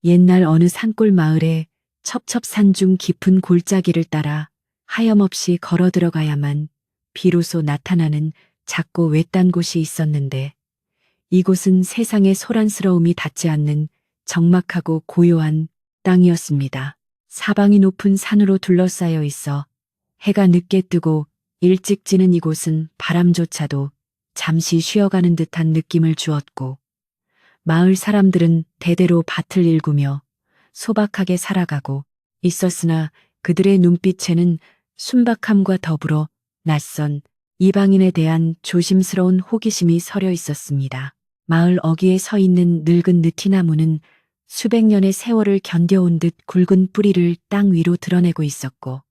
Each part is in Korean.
옛날 어느 산골 마을에 첩첩산중 깊은 골짜기를 따라 하염없이 걸어 들어가야만 비로소 나타나는 작고 외딴 곳이 있었는데, 이곳은 세상의 소란스러움이 닿지 않는 적막하고 고요한 땅이었습니다. 사방이 높은 산으로 둘러싸여 있어 해가 늦게 뜨고 일찍 지는 이곳은 바람조차도 잠시 쉬어가는 듯한 느낌을 주었고, 마을 사람들은 대대로 밭을 일구며 소박하게 살아가고 있었으나 그들의 눈빛에는 순박함과 더불어 낯선 이방인에 대한 조심스러운 호기심이 서려 있었습니다. 마을 어귀에 서 있는 늙은 느티나무는 수백 년의 세월을 견뎌온 듯 굵은 뿌리를 땅 위로 드러내고 있었고,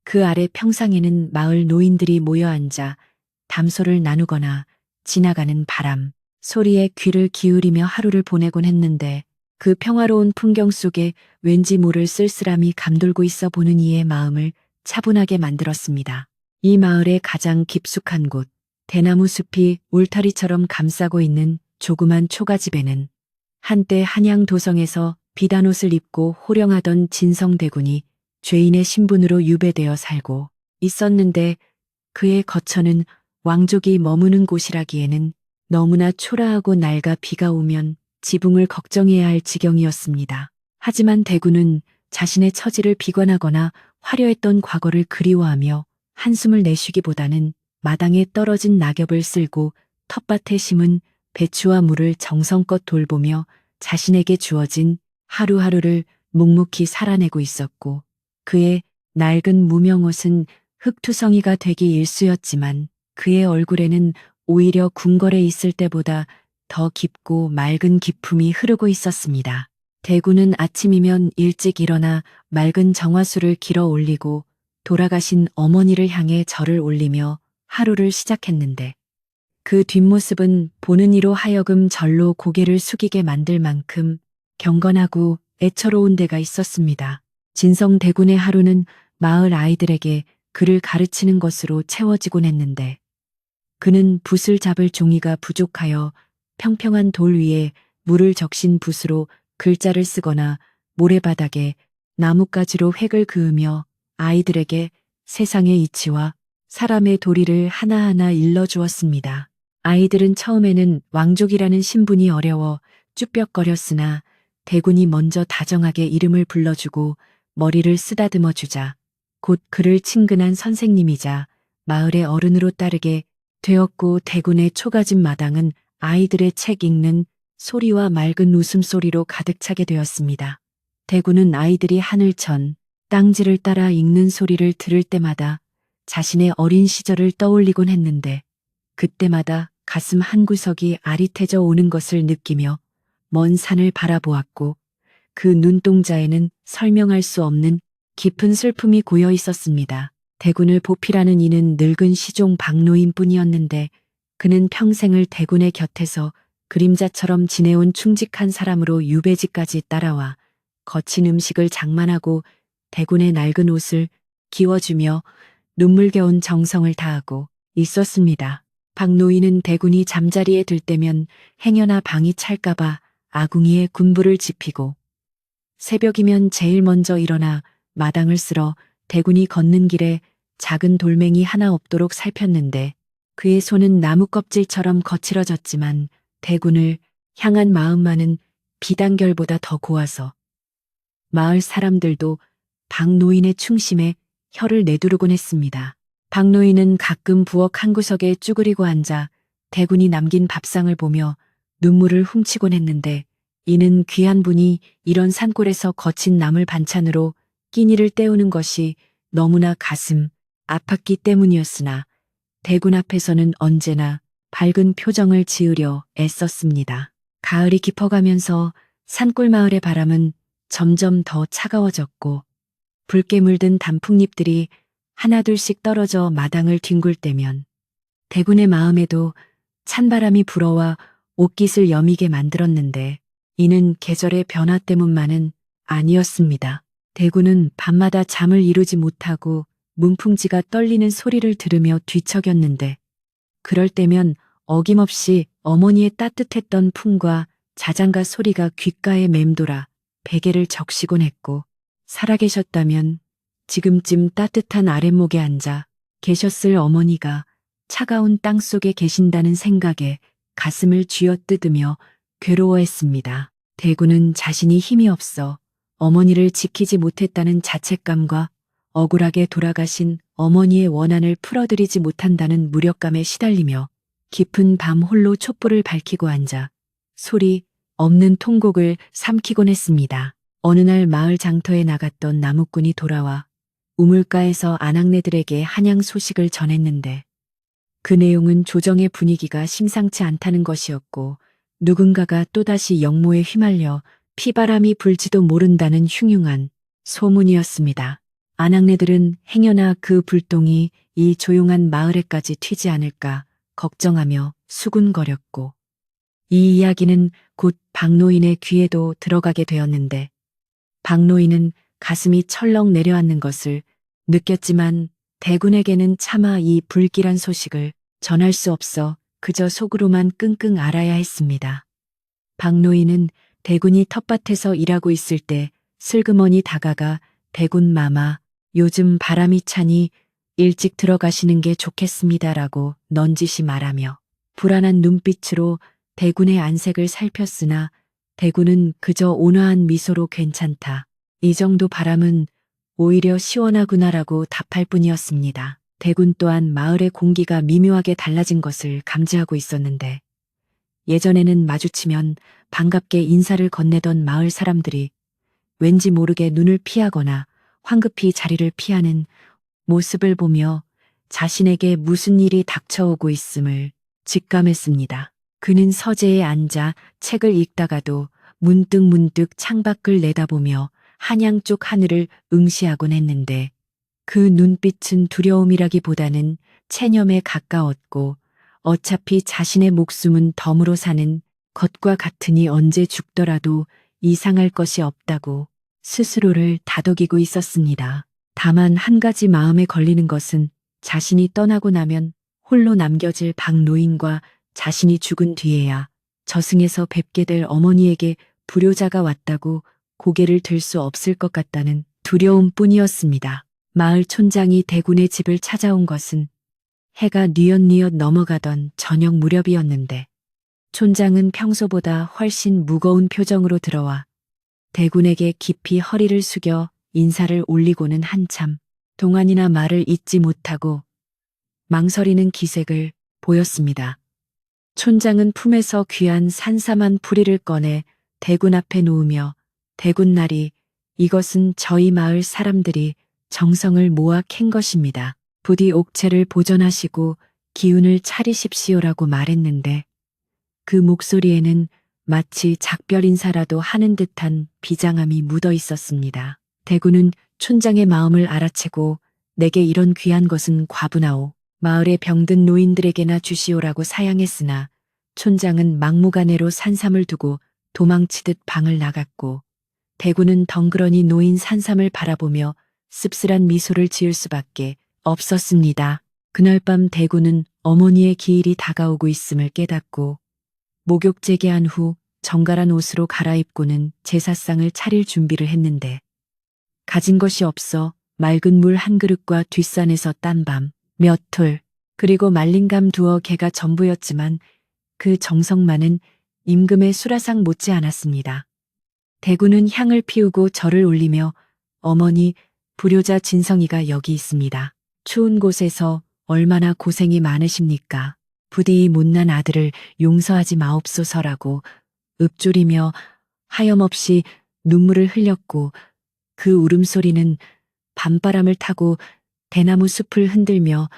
그 아래 평상에는 마을 노인들이 모여 앉아 담소를 나누거나 지나가는 바람 소리에 귀를 기울이며 하루를 보내곤 했는데, 그 평화로운 풍경 속에 왠지 모를 쓸쓸함이 감돌고 있어 보는 이의 마음을 차분하게 만들었습니다. 이 마을의 가장 깊숙한 곳, 대나무 숲이 울타리처럼 감싸고 있는 조그만 초가집에는 한때 한양 도성에서 비단옷을 입고 호령하던 진성대군이 죄인의 신분으로 유배되어 살고 있었는데, 그의 거처는 왕족이 머무는 곳이라기에는 너무나 초라하고 낡아 비가 오면 지붕을 걱정해야 할 지경이었습니다. 하지만 대군은 자신의 처지를 비관하거나 화려했던 과거를 그리워하며 한숨을 내쉬기보다는 마당에 떨어진 낙엽을 쓸고 텃밭에 심은 배추와 물을 정성껏 돌보며 자신에게 주어진 하루하루를 묵묵히 살아내고 있었고, 그의 낡은 무명옷은 흙투성이가 되기 일쑤였지만 그의 얼굴에는 오히려 궁궐에 있을 때보다 더 깊고 맑은 기품이 흐르고 있었습니다. 대군은 아침이면 일찍 일어나 맑은 정화수를 길어 올리고 돌아가신 어머니를 향해 절을 올리며 하루를 시작했는데, 그 뒷모습은 보는 이로 하여금 절로 고개를 숙이게 만들 만큼 경건하고 애처로운 데가 있었습니다. 진성대군의 하루는 마을 아이들에게 글을 가르치는 것으로 채워지곤 했는데, 그는 붓을 잡을 종이가 부족하여 평평한 돌 위에 물을 적신 붓으로 글자를 쓰거나 모래바닥에 나뭇가지로 획을 그으며 아이들에게 세상의 이치와 사람의 도리를 하나하나 일러주었습니다. 아이들은 처음에는 왕족이라는 신분이 어려워 쭈뼛거렸으나, 대군이 먼저 다정하게 이름을 불러주고 머리를 쓰다듬어 주자 곧 그를 친근한 선생님이자 마을의 어른으로 따르게 되었고, 대군의 초가집 마당은 아이들의 책 읽는 소리와 맑은 웃음소리로 가득 차게 되었습니다. 대군은 아이들이 하늘천, 땅지를 따라 읽는 소리를 들을 때마다 자신의 어린 시절을 떠올리곤 했는데, 그때마다 가슴 한구석이 아릿해져 오는 것을 느끼며 먼 산을 바라보았고, 그 눈동자에는 설명할 수 없는 깊은 슬픔이 고여 있었습니다. 대군을 보필하는 이는 늙은 시종 박노인 뿐이었는데, 그는 평생을 대군의 곁에서 그림자처럼 지내온 충직한 사람으로 유배지까지 따라와 거친 음식을 장만하고 대군의 낡은 옷을 기워주며 눈물겨운 정성을 다하고 있었습니다. 박노인은 대군이 잠자리에 들 때면 행여나 방이 찰까봐 아궁이에 군불을 지피고, 새벽이면 제일 먼저 일어나 마당을 쓸어 대군이 걷는 길에 작은 돌멩이 하나 없도록 살폈는데, 그의 손은 나무 껍질처럼 거칠어졌지만 대군을 향한 마음만은 비단결보다 더 고와서 마을 사람들도 박노인의 충심에 혀를 내두르곤 했습니다. 박노인은 가끔 부엌 한 구석에 쭈그리고 앉아 대군이 남긴 밥상을 보며 눈물을 훔치곤 했는데, 이는 귀한 분이 이런 산골에서 거친 나물 반찬으로 끼니를 때우는 것이 너무나 가슴 아팠기 때문이었으나, 대군 앞에서는 언제나 밝은 표정을 지으려 애썼습니다. 가을이 깊어가면서 산골 마을의 바람은 점점 더 차가워졌고, 붉게 물든 단풍잎들이 하나둘씩 떨어져 마당을 뒹굴 때면 대군의 마음에도 찬바람이 불어와 옷깃을 여미게 만들었는데, 이는 계절의 변화 때문만은 아니었습니다. 대군은 밤마다 잠을 이루지 못하고 문풍지가 떨리는 소리를 들으며 뒤척였는데, 그럴 때면 어김없이 어머니의 따뜻했던 품과 자장가 소리가 귓가에 맴돌아 베개를 적시곤 했고 살아계셨다면 지금쯤 따뜻한 아랫목에 앉아 계셨을 어머니가 차가운 땅 속에 계신다는 생각에 가슴을 쥐어뜯으며 괴로워했습니다. 대구는 자신이 힘이 없어 어머니를 지키지 못했다는 자책감과 억울하게 돌아가신 어머니의 원한을 풀어드리지 못한다는 무력감에 시달리며 깊은 밤 홀로 촛불을 밝히고 앉아 소리 없는 통곡을 삼키곤 했습니다. 어느 날 마을 장터에 나갔던 나무꾼이 돌아와 우물가에서 아낙네들에게 한양 소식을 전했는데 그 내용은 조정의 분위기가 심상치 않다는 것이었고 누군가가 또다시 역모에 휘말려 피바람이 불지도 모른다는 흉흉한 소문이었습니다. 아낙네들은 행여나 그 불똥이 이 조용한 마을에까지 튀지 않을까 걱정하며 수군거렸고 이 이야기는 곧 박노인의 귀에도 들어가게 되었는데 박노인은 가슴이 철렁 내려앉는 것을 느꼈지만 대군에게는 차마 이 불길한 소식을 전할 수 없어 그저 속으로만 끙끙 앓아야 했습니다. 박노인은 대군이 텃밭에서 일하고 있을 때 슬그머니 다가가 대군 마마, 요즘 바람이 차니 일찍 들어가시는 게 좋겠습니다라고 넌지시 말하며 불안한 눈빛으로 대군의 안색을 살폈으나 대군은 그저 온화한 미소로 괜찮다. 이 정도 바람은 오히려 시원하구나라고 답할 뿐이었습니다. 대군 또한 마을의 공기가 미묘하게 달라진 것을 감지하고 있었는데 예전에는 마주치면 반갑게 인사를 건네던 마을 사람들이 왠지 모르게 눈을 피하거나 황급히 자리를 피하는 모습을 보며 자신에게 무슨 일이 닥쳐오고 있음을 직감했습니다. 그는 서재에 앉아 책을 읽다가도 문득 창밖을 내다보며 한양 쪽 하늘을 응시하곤 했는데 그 눈빛은 두려움이라기보다는 체념에 가까웠고 어차피 자신의 목숨은 덤으로 사는 것과 같으니 언제 죽더라도 이상할 것이 없다고 스스로를 다독이고 있었습니다. 다만 한 가지 마음에 걸리는 것은 자신이 떠나고 나면 홀로 남겨질 박노인과 자신이 죽은 뒤에야 저승에서 뵙게 될 어머니에게 불효자가 왔다고 고개를 들 수 없을 것 같다는 두려움뿐이었습니다. 마을 촌장이 대군의 집을 찾아온 것은 해가 뉘엿뉘엿 넘어가던 저녁 무렵이었는데 촌장은 평소보다 훨씬 무거운 표정으로 들어와 대군에게 깊이 허리를 숙여 인사를 올리고는 한참 동안이나 말을 잇지 못하고 망설이는 기색을 보였습니다. 촌장은 품에서 귀한 산삼한 풀이를 꺼내 대군 앞에 놓으며 대군나리, 이것은 저희 마을 사람들이 정성을 모아 캔 것입니다. 부디 옥체를 보존하시고 기운을 차리십시오라고 말했는데 그 목소리에는 마치 작별 인사라도 하는 듯한 비장함이 묻어 있었습니다. 대군은 촌장의 마음을 알아채고 내게 이런 귀한 것은 과분하오. 마을의 병든 노인들에게나 주시오라고 사양했으나 촌장은 막무가내로 산삼을 두고 도망치듯 방을 나갔고 대군은 덩그러니 놓인 산삼을 바라보며 씁쓸한 미소를 지을 수밖에 없었습니다. 그날 밤 대군은 어머니의 기일이 다가오고 있음을 깨닫고 목욕 재개한 후 정갈한 옷으로 갈아입고는 제사상을 차릴 준비를 했는데 가진 것이 없어 맑은 물 한 그릇과 뒷산에서 딴 밤 몇 톨 그리고 말린 감 두어 개가 전부였지만 그 정성만은 임금의 수라상 못지 않았습니다. 대군은 향을 피우고 절을 올리며 어머니, 불효자 진성이가 여기 있습니다. 추운 곳에서 얼마나 고생이 많으십니까? 부디 이 못난 아들을 용서하지 마옵소서라고 읊조리며 하염없이 눈물을 흘렸고 그 울음소리는 밤바람을 타고 대나무 숲을 흔들며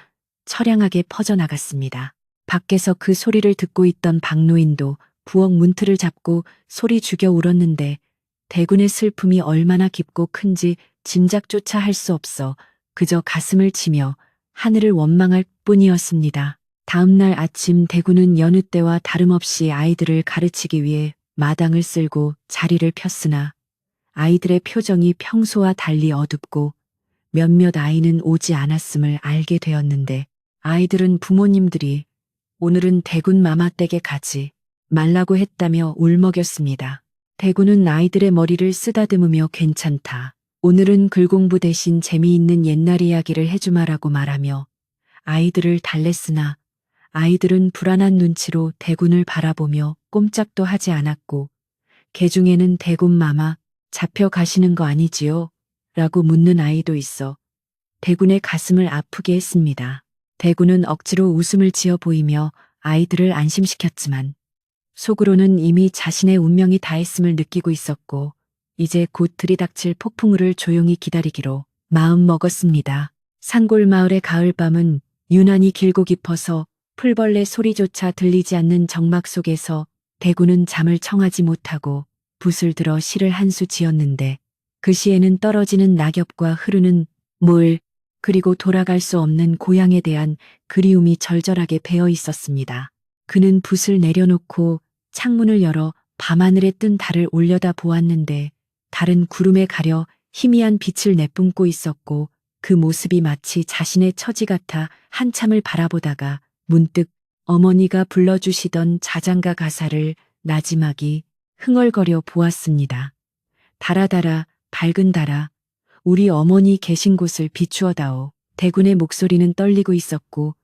처량하게 퍼져나갔습니다. 밖에서 그 소리를 듣고 있던 박노인도 부엌 문틀을 잡고 소리 죽여 울었는데 대군의 슬픔이 얼마나 깊고 큰지 짐작조차 할 수 없어 그저 가슴을 치며 하늘을 원망할 뿐이었습니다. 다음 날 아침 대군은 여느 때와 다름없이 아이들을 가르치기 위해 마당을 쓸고 자리를 폈으나 아이들의 표정이 평소와 달리 어둡고 몇몇 아이는 오지 않았음을 알게 되었는데 아이들은 부모님들이 오늘은 대군 마마 댁에 가지 말라고 했다며 울먹였습니다. 대구는 아이들의 머리를 쓰다듬으며 괜찮다. 오늘은 글공부 대신 재미있는 옛날 이야기를 해주마라고 말하며 아이들을 달랬으나 아이들은 불안한 눈치로 대군을 바라보며 꼼짝도 하지 않았고 개중에는 대군 마마 잡혀가시는 거 아니지요? 라고 묻는 아이도 있어 대군의 가슴을 아프게 했습니다. 대군은 억지로 웃음을 지어 보이며 아이들을 안심시켰지만 속으로는 이미 자신의 운명이 다했음을 느끼고 있었고 이제 곧 들이닥칠 폭풍우를 조용히 기다리기로 마음 먹었습니다. 산골 마을의 가을밤은 유난히 길고 깊어서 풀벌레 소리조차 들리지 않는 정막 속에서 대구는 잠을 청하지 못하고 붓을 들어 시를 한 수 지었는데 그 시에는 떨어지는 낙엽과 흐르는 물 그리고 돌아갈 수 없는 고향에 대한 그리움이 절절하게 배어 있었습니다. 그는 붓을 내려놓고 창문을 열어 밤하늘에 뜬 달을 올려다 보았는데 달은 구름에 가려 희미한 빛을 내뿜고 있었고 그 모습이 마치 자신의 처지 같아 한참을 바라보다가 문득 어머니가 불러주시던 자장가 가사를 나지막이 흥얼거려 보았습니다. 달아 밝은 달아 우리 어머니 계신 곳을 비추어다오. 대군의 목소리는 떨리고 있었고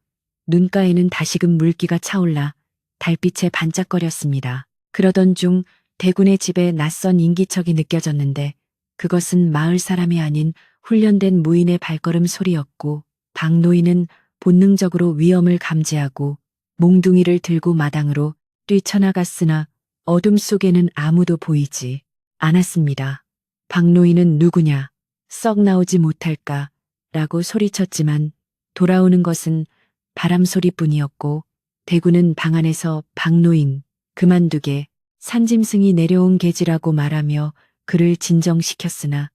눈가에는 다시금 물기가 차올라 달빛에 반짝거렸습니다. 그러던 중 대군의 집에 낯선 인기척이 느껴졌는데 그것은 마을 사람이 아닌 훈련된 무인의 발걸음 소리였고 박노인은 본능적으로 위험을 감지하고 몽둥이를 들고 마당으로 뛰쳐나갔으나 어둠 속에는 아무도 보이지 않았습니다. 박노인은 누구냐? 썩 나오지 못할까? 라고 소리쳤지만 돌아오는 것은 바람 소리뿐이었고 대군은 방 안에서 박노인 그만두게 산짐승이 내려온 계지라고 말하며 그를 진정시켰으나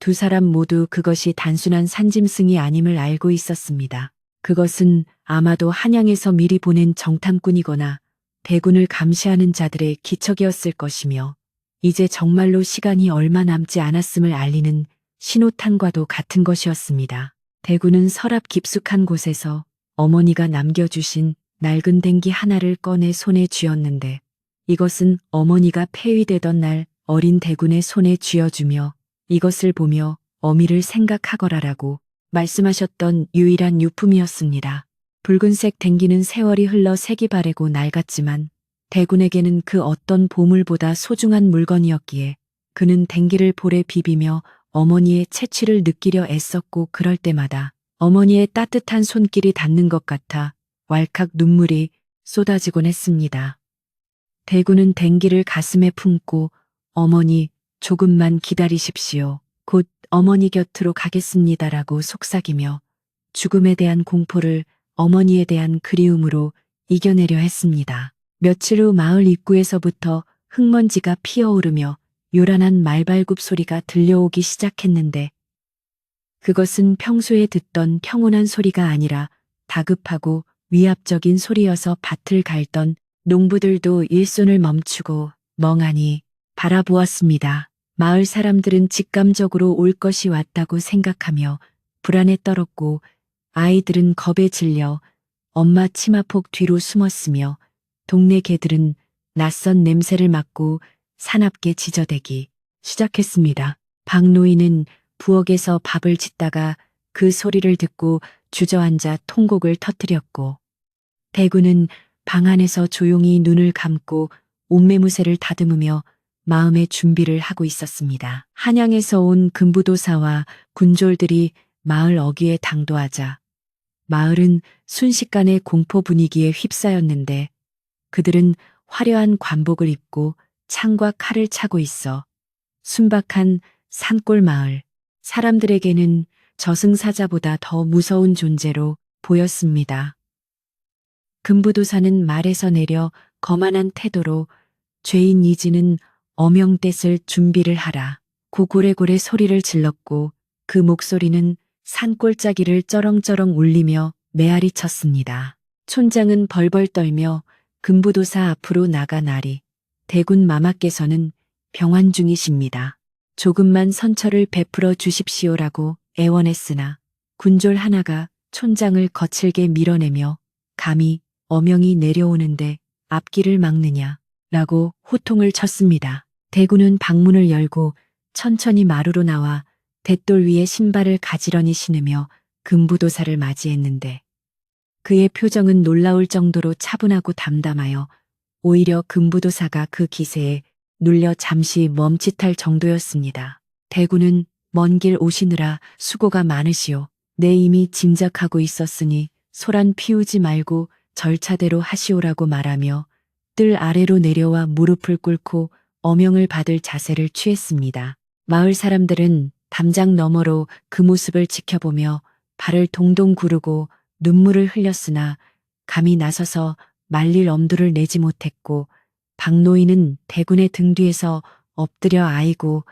두 사람 모두 그것이 단순한 산짐승이 아님을 알고 있었습니다. 그것은 아마도 한양에서 미리 보낸 정탐꾼이거나 대군을 감시하는 자들의 기척이었을 것이며 이제 정말로 시간이 얼마 남지 않았음을 알리는 신호탄과도 같은 것이었습니다. 대군은 서랍 깊숙한 곳에서 어머니가 남겨주신 낡은 댕기 하나를 꺼내 손에 쥐었는데 이것은 어머니가 폐위되던 날 어린 대군의 손에 쥐어주며 이것을 보며 어미를 생각하거라라고 말씀하셨던 유일한 유품이었습니다. 붉은색 댕기는 세월이 흘러 색이 바래고 낡았지만 대군에게는 그 어떤 보물보다 소중한 물건이었기에 그는 댕기를 볼에 비비며 어머니의 채취를 느끼려 애썼고 그럴 때마다 어머니의 따뜻한 손길이 닿는 것 같아 왈칵 눈물이 쏟아지곤 했습니다. 대군은 댕기를 가슴에 품고 어머니 조금만 기다리십시오. 곧 어머니 곁으로 가겠습니다라고 속삭이며 죽음에 대한 공포를 어머니에 대한 그리움으로 이겨내려 했습니다. 며칠 후 마을 입구에서부터 흙먼지가 피어오르며 요란한 말발굽 소리가 들려오기 시작했는데 그것은 평소에 듣던 평온한 소리가 아니라 다급하고 위압적인 소리여서 밭을 갈던 농부들도 일손을 멈추고 멍하니 바라보았습니다. 마을 사람들은 직감적으로 올 것이 왔다고 생각하며 불안에 떨었고 아이들은 겁에 질려 엄마 치마폭 뒤로 숨었으며 동네 개들은 낯선 냄새를 맡고 사납게 지저대기 시작했습니다. 박노인은 부엌에서 밥을 짓다가 그 소리를 듣고 주저앉아 통곡을 터뜨렸고 대구는 방 안에서 조용히 눈을 감고 옷매무새를 다듬으며 마음의 준비를 하고 있었습니다. 한양에서 온 금부도사와 군졸들이 마을 어귀에 당도하자 마을은 순식간에 공포 분위기에 휩싸였는데 그들은 화려한 관복을 입고 창과 칼을 차고 있어 순박한 산골 마을 사람들에게는 저승사자보다 더 무서운 존재로 보였습니다. 금부도사는 말에서 내려 거만한 태도로 죄인 이지는 어명댓을 준비를 하라 고 고래고래 소리를 질렀고 그 목소리는 산골짜기를 쩌렁쩌렁 울리며 메아리 쳤습니다. 촌장은 벌벌 떨며 금부도사 앞으로 나가 나리 대군 마마께서는 병환 중이십니다. 조금만 선처를 베풀어 주십시오라고 애원했으나 군졸 하나가 촌장을 거칠게 밀어내며 감히 어명이 내려오는데 앞길을 막느냐 라고 호통을 쳤습니다. 대구는 방문을 열고 천천히 마루로 나와 돛돌 위에 신발을 가지런히 신으며 금부도사를 맞이했는데 그의 표정은 놀라울 정도로 차분하고 담담하여 오히려 금부도사가 그 기세에 눌려 잠시 멈칫할 정도였습니다. 대구는 먼 길 오시느라 수고가 많으시오. 내 이미 짐작하고 있었으니 소란 피우지 말고 절차대로 하시오라고 말하며 뜰 아래로 내려와 무릎을 꿇고 어명을 받을 자세를 취했습니다. 마을 사람들은 담장 너머로 그 모습을 지켜보며 발을 동동 구르고 눈물을 흘렸으나 감히 나서서 말릴 엄두를 내지 못했고 박노인은 대군의 등 뒤에서 엎드려 아이고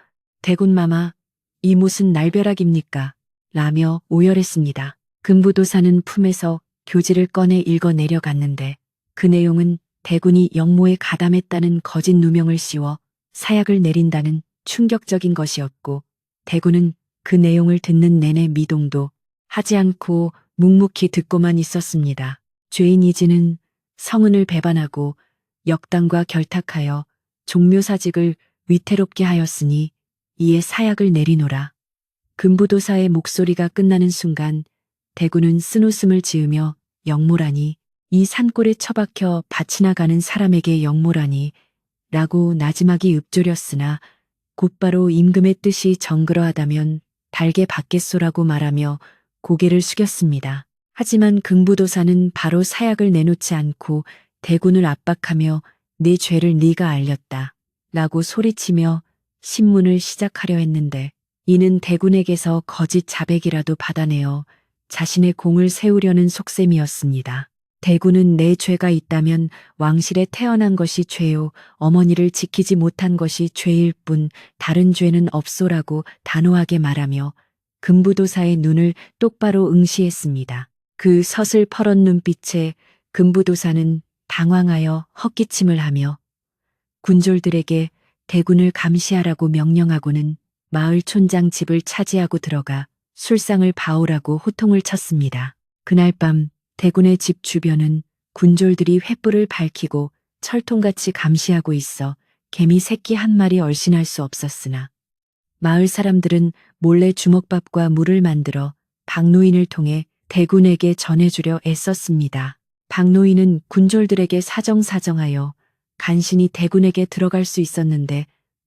대군마마 이 무슨 날벼락입니까? 라며 오열했습니다. 금부도사는 품에서 교지를 꺼내 읽어 내려갔는데 그 내용은 대군이 영모에 가담했다는 거짓 누명을 씌워 사약을 내린다는 충격적인 것이었고 대군은 그 내용을 듣는 내내 미동도 하지 않고 묵묵히 듣고만 있었습니다. 죄인 이지는 성은을 배반하고 역당과 결탁하여 종묘사직을 위태롭게 하였으니 이에 사약을 내리노라. 금부도사의 목소리가 끝나는 순간 대군은 쓴웃음을 지으며 영모라니 이 산골에 처박혀 밭이나 가는 사람에게 영모라니 라고 나지막이 읊조렸으나 곧바로 임금의 뜻이 정그러하다면 달게 받겠소라고 말하며 고개를 숙였습니다. 하지만 금부도사는 바로 사약을 내놓지 않고 대군을 압박하며 네 죄를 네가 알렸다 라고 소리치며 신문을 시작하려 했는데 이는 대군에게서 거짓 자백이라도 받아내어 자신의 공을 세우려는 속셈이었습니다. 대군은 내 죄가 있다면 왕실에 태어난 것이 죄요 어머니를 지키지 못한 것이 죄일 뿐 다른 죄는 없소라고 단호하게 말하며 금부도사의 눈을 똑바로 응시했습니다. 그 서슬퍼런 눈빛에 금부도사는 당황하여 헛기침을 하며 군졸들에게 대군을 감시하라고 명령하고는 마을 촌장 집을 차지하고 들어가 술상을 봐오라고 호통을 쳤습니다. 그날 밤 대군의 집 주변은 군졸들이 횃불을 밝히고 철통같이 감시하고 있어 개미 새끼 한 마리 얼씬할 수 없었으나 마을 사람들은 몰래 주먹밥과 물을 만들어 박노인을 통해 대군에게 전해주려 애썼습니다. 박노인은 군졸들에게 사정사정하여 간신히 대군에게 들어갈 수 있었는데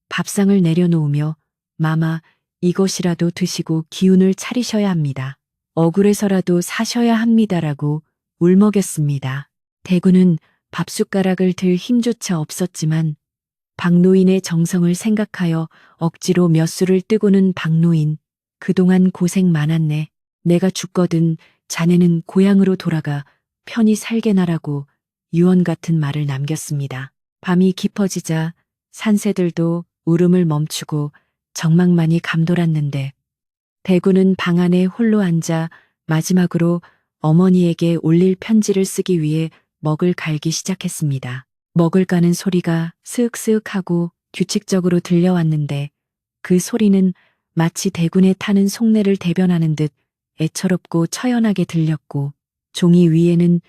밥상을 내려놓으며 마마 이것이라도 드시고 기운을 차리셔야 합니다. 억울해서라도 사셔야 합니다라고 울먹였습니다. 대군은 밥숟가락을 들 힘조차 없었지만 박노인의 정성을 생각하여 억지로 몇 술을 뜨고는 박노인 그동안 고생 많았네. 내가 죽거든 자네는 고향으로 돌아가 편히 살게나라고 유언 같은 말을 남겼습니다. 밤이 깊어지자 산새들도 울음을 멈추고 정막만이 감돌았는데 대군은 방 안에 홀로 앉아 마지막으로 어머니에게 올릴 편지를 쓰기 위해 먹을 갈기 시작했습니다. 먹을 까는 소리가 스윽스윽하고 규칙적으로 들려왔는데 그 소리는 마치 대군에 타는 속내를 대변하는 듯 애처롭고 처연하게 들렸고 종이 위에는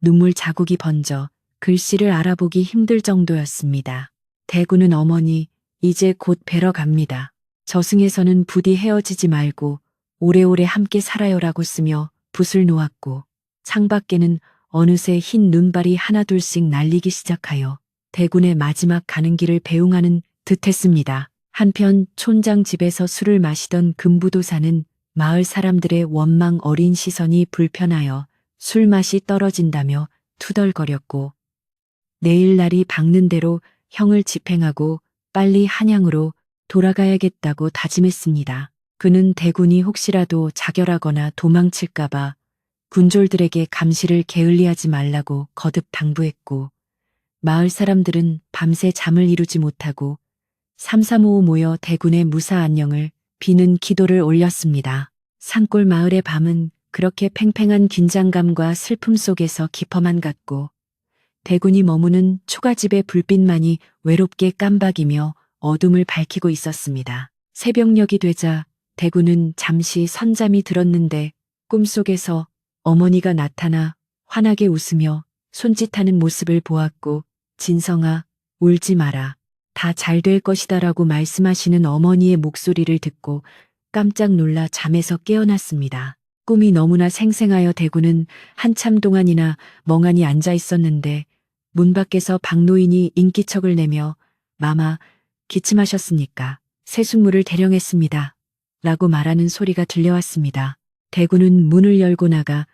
눈물 자국이 번져 글씨를 알아보기 힘들 정도였습니다. 대군은 어머니 이제 곧 뵈러 갑니다. 저승에서는 부디 헤어지지 말고 오래오래 함께 살아요라고 쓰며 붓을 놓았고 창밖에는 어느새 흰 눈발이 하나둘씩 날리기 시작하여 대군의 마지막 가는 길을 배웅하는 듯했습니다. 한편 촌장 집에서 술을 마시던 금부도사는 마을 사람들의 원망 어린 시선이 불편하여 술맛이 떨어진다며 투덜거렸고 내일 날이 밝는 대로 형을 집행하고 빨리 한양으로 돌아가야겠다고 다짐했습니다. 그는 대군이 혹시라도 자결하거나 도망칠까봐 군졸들에게 감시를 게을리하지 말라고 거듭 당부했고 마을 사람들은 밤새 잠을 이루지 못하고 삼삼오오 모여 대군의 무사 안녕을 비는 기도를 올렸습니다. 산골 마을의 밤은 그렇게 팽팽한 긴장감과 슬픔 속에서 깊어만 갔고 대군이 머무는 초가집의 불빛만이 외롭게 깜박이며 어둠을 밝히고 있었습니다. 새벽녘이 되자 대군은 잠시 선잠이 들었는데 꿈속에서 어머니가 나타나 환하게 웃으며 손짓하는 모습을 보았고 진성아 울지 마라. 다 잘 될 것이다라고 말씀하시는 어머니의 목소리를 듣고 깜짝 놀라 잠에서 깨어났습니다. 꿈이 너무나 생생하여 대구는 한참 동안이나 멍하니 앉아 있었는데 문 밖에서 박노인이 인기척을 내며 마마, 기침하셨습니까? 새순물을 대령했습니다. 라고 말하는 소리가 들려왔습니다. 대구는 문을 열고 나가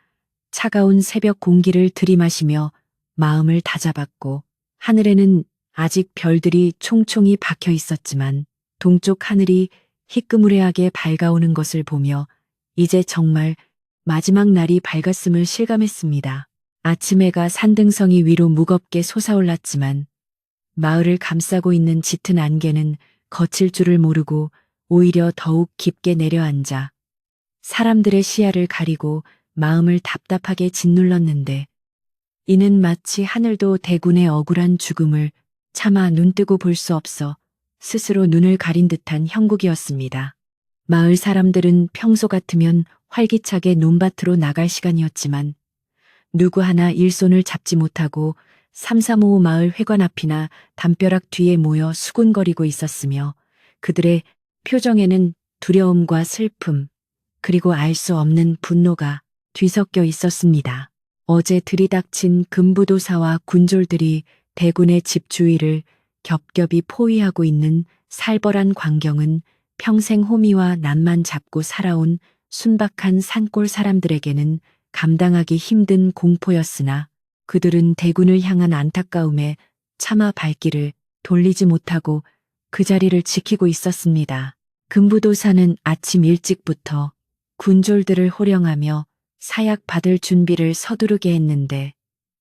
차가운 새벽 공기를 들이마시며 마음을 다잡았고 하늘에는 아직 별들이 총총히 박혀 있었지만 동쪽 하늘이 희끄무레하게 밝아오는 것을 보며 이제 정말 마지막 날이 밝았음을 실감했습니다. 아침 해가 산등성이 위로 무겁게 솟아올랐지만 마을을 감싸고 있는 짙은 안개는 거칠 줄을 모르고 오히려 더욱 깊게 내려앉아 사람들의 시야를 가리고 마음을 답답하게 짓눌렀는데 이는 마치 하늘도 대군의 억울한 죽음을 차마 눈뜨고 볼 수 없어 스스로 눈을 가린 듯한 형국이었습니다. 마을 사람들은 평소 같으면 활기차게 논밭으로 나갈 시간이었지만 누구 하나 일손을 잡지 못하고 335 마을 회관 앞이나 담벼락 뒤에 모여 수군거리고 있었으며 그들의 표정에는 두려움과 슬픔 그리고 알 수 없는 분노가 뒤섞여 있었습니다. 어제 들이닥친 금부도사와 군졸들이 대군의 집 주위를 겹겹이 포위하고 있는 살벌한 광경은 평생 호미와 낫만 잡고 살아온 순박한 산골 사람들에게는 감당하기 힘든 공포였으나 그들은 대군을 향한 안타까움에 차마 발길을 돌리지 못하고 그 자리를 지키고 있었습니다. 금부도사는 아침 일찍부터 군졸들을 호령하며 사약 받을 준비를 서두르게 했는데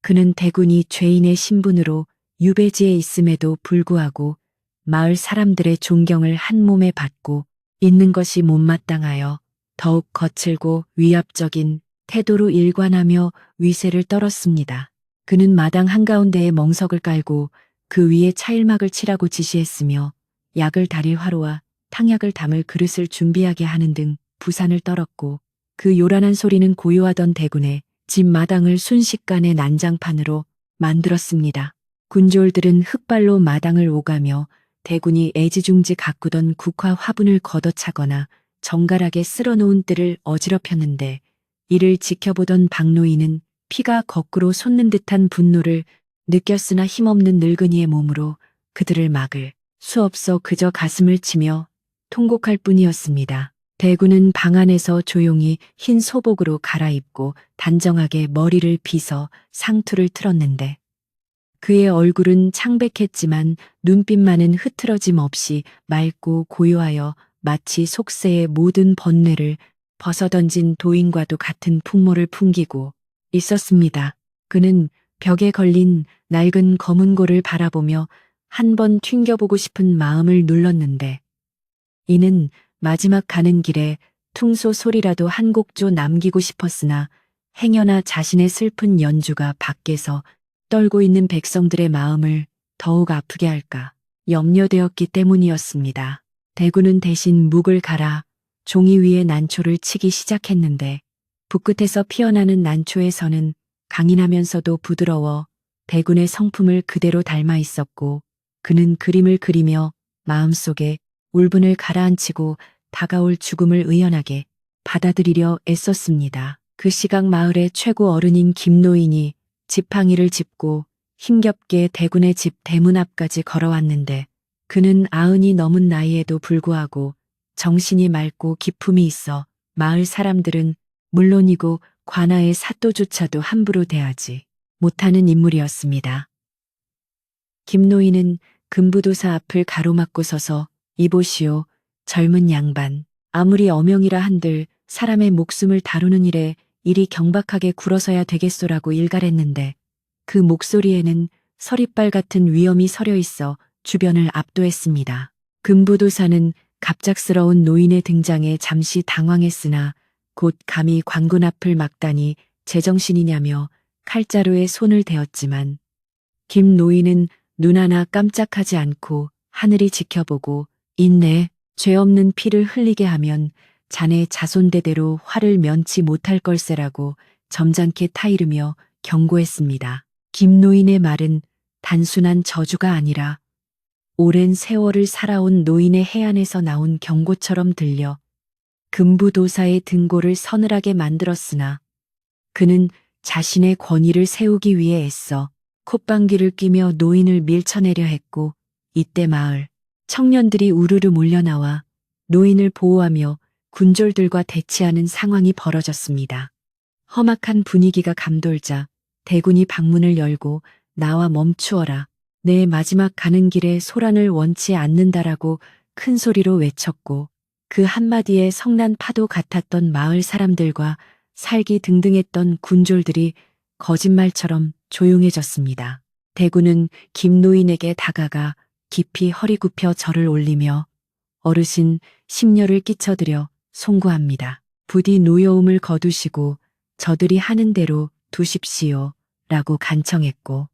그는 대군이 죄인의 신분으로 유배지에 있음에도 불구하고 마을 사람들의 존경을 한 몸에 받고 있는 것이 못마땅하여 더욱 거칠고 위압적인 태도로 일관하며 위세를 떨었습니다. 그는 마당 한가운데에 멍석을 깔고 그 위에 차일막을 칠하고 지시했으며 약을 다릴 화로와 탕약을 담을 그릇을 준비하게 하는 등 부산을 떨었고 그 요란한 소리는 고요하던 대군의 집 마당을 순식간에 난장판으로 만들었습니다. 군졸들은 흙발로 마당을 오가며 대군이 애지중지 가꾸던 국화 화분을 걷어차거나 정갈하게 쓸어놓은 뜰을 어지럽혔는데 이를 지켜보던 박노인은 피가 거꾸로 솟는 듯한 분노를 느꼈으나 힘없는 늙은이의 몸으로 그들을 막을 수 없어 그저 가슴을 치며 통곡할 뿐이었습니다. 대군은 방 안에서 조용히 흰 소복으로 갈아입고 단정하게 머리를 빗어 상투를 틀었는데 그의 얼굴은 창백했지만 눈빛만은 흐트러짐 없이 맑고 고요하여 마치 속세의 모든 번뇌를 벗어던진 도인과도 같은 풍모를 풍기고 있었습니다. 그는 벽에 걸린 낡은 검은 골을 바라보며 한 번 튕겨보고 싶은 마음을 눌렀는데 이는 마지막 가는 길에 퉁소 소리라도 한 곡조 남기고 싶었으나 행여나 자신의 슬픈 연주가 밖에서 떨고 있는 백성들의 마음을 더욱 아프게 할까 염려되었기 때문이었습니다. 대군은 대신 묵을 갈아 종이 위에 난초를 치기 시작했는데 붓끝에서 피어나는 난초의 선은 강인하면서도 부드러워 대군의 성품을 그대로 닮아 있었고 그는 그림을 그리며 마음속에 울분을 가라앉히고 다가올 죽음을 의연하게 받아들이려 애썼습니다. 그 시각 마을의 최고 어른인 김노인이 지팡이를 짚고 힘겹게 대군의 집 대문 앞까지 걸어왔는데 그는 90이 넘은 나이에도 불구하고 정신이 맑고 기품이 있어 마을 사람들은 물론이고 관아의 사또조차도 함부로 대하지 못하는 인물이었습니다. 김노인은 금부도사 앞을 가로막고 서서 이보시오, 젊은 양반. 아무리 어명이라 한들 사람의 목숨을 다루는 일에 이리 경박하게 굴어서야 되겠소라고 일갈했는데 그 목소리에는 서리빨 같은 위엄이 서려 있어 주변을 압도했습니다. 금부도사는 갑작스러운 노인의 등장에 잠시 당황했으나 곧 감히 관군 앞을 막다니 제정신이냐며 칼자루에 손을 대었지만 김 노인은 눈 하나 깜짝하지 않고 하늘이 지켜보고 인내 죄 없는 피를 흘리게 하면 자네 자손대대로 화를 면치 못할 걸세라고 점잖게 타이르며 경고했습니다. 김노인의 말은 단순한 저주가 아니라 오랜 세월을 살아온 노인의 해안에서 나온 경고처럼 들려 금부도사의 등골을 서늘하게 만들었으나 그는 자신의 권위를 세우기 위해 애써 콧방귀를 뀌며 노인을 밀쳐내려 했고, 이때 마을 청년들이 우르르 몰려나와 노인을 보호하며 군졸들과 대치하는 상황이 벌어졌습니다. 험악한 분위기가 감돌자 대군이 방문을 열고 나와 멈추어라. 내 마지막 가는 길에 소란을 원치 않는다라고 큰 소리로 외쳤고, 그 한마디에 성난 파도 같았던 마을 사람들과 살기 등등했던 군졸들이 거짓말처럼 조용해졌습니다. 대군은 김노인에게 다가가 깊이 허리 굽혀 절을 올리며 어르신 심려를 끼쳐드려 송구합니다. 부디 노여움을 거두시고 저들이 하는 대로 두십시오 라고 간청했고,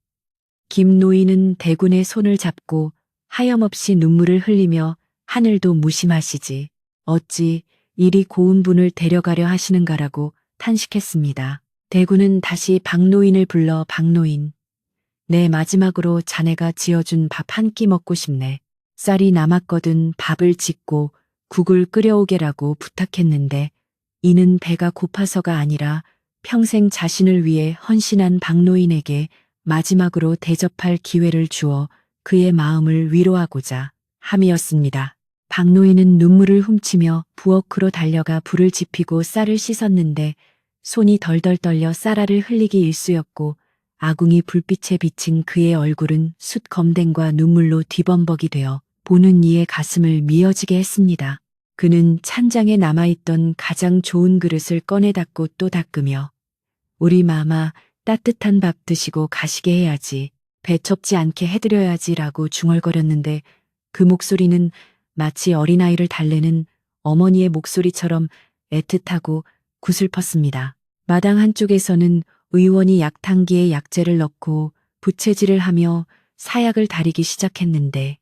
김노인은 대군의 손을 잡고 하염없이 눈물을 흘리며 하늘도 무심하시지 어찌 이리 고운 분을 데려가려 하시는가라고 탄식했습니다. 대군은 다시 박노인을 불러 박노인, 내 마지막으로 자네가 지어준 밥 한 끼 먹고 싶네. 쌀이 남았거든 밥을 짓고 국을 끓여오게라고 부탁했는데 이는 배가 고파서가 아니라 평생 자신을 위해 헌신한 박노인에게 마지막으로 대접할 기회를 주어 그의 마음을 위로하고자 함이었습니다. 박노인은 눈물을 훔치며 부엌으로 달려가 불을 지피고 쌀을 씻었는데 손이 덜덜 떨려 쌀알을 흘리기 일쑤였고, 아궁이 불빛에 비친 그의 얼굴은 숯검댕과 눈물로 뒤범벅이 되어 보는 이의 가슴을 미어지게 했습니다. 그는 찬장에 남아있던 가장 좋은 그릇을 꺼내 닦고 또 닦으며 우리 마마 따뜻한 밥 드시고 가시게 해야지, 배첩지 않게 해드려야지라고 중얼거렸는데 그 목소리는 마치 어린아이를 달래는 어머니의 목소리처럼 애틋하고 구슬펐습니다. 마당 한쪽에서는 의원이 약탕기에 약재를 넣고 부채질을 하며 사약을 다리기 시작했는데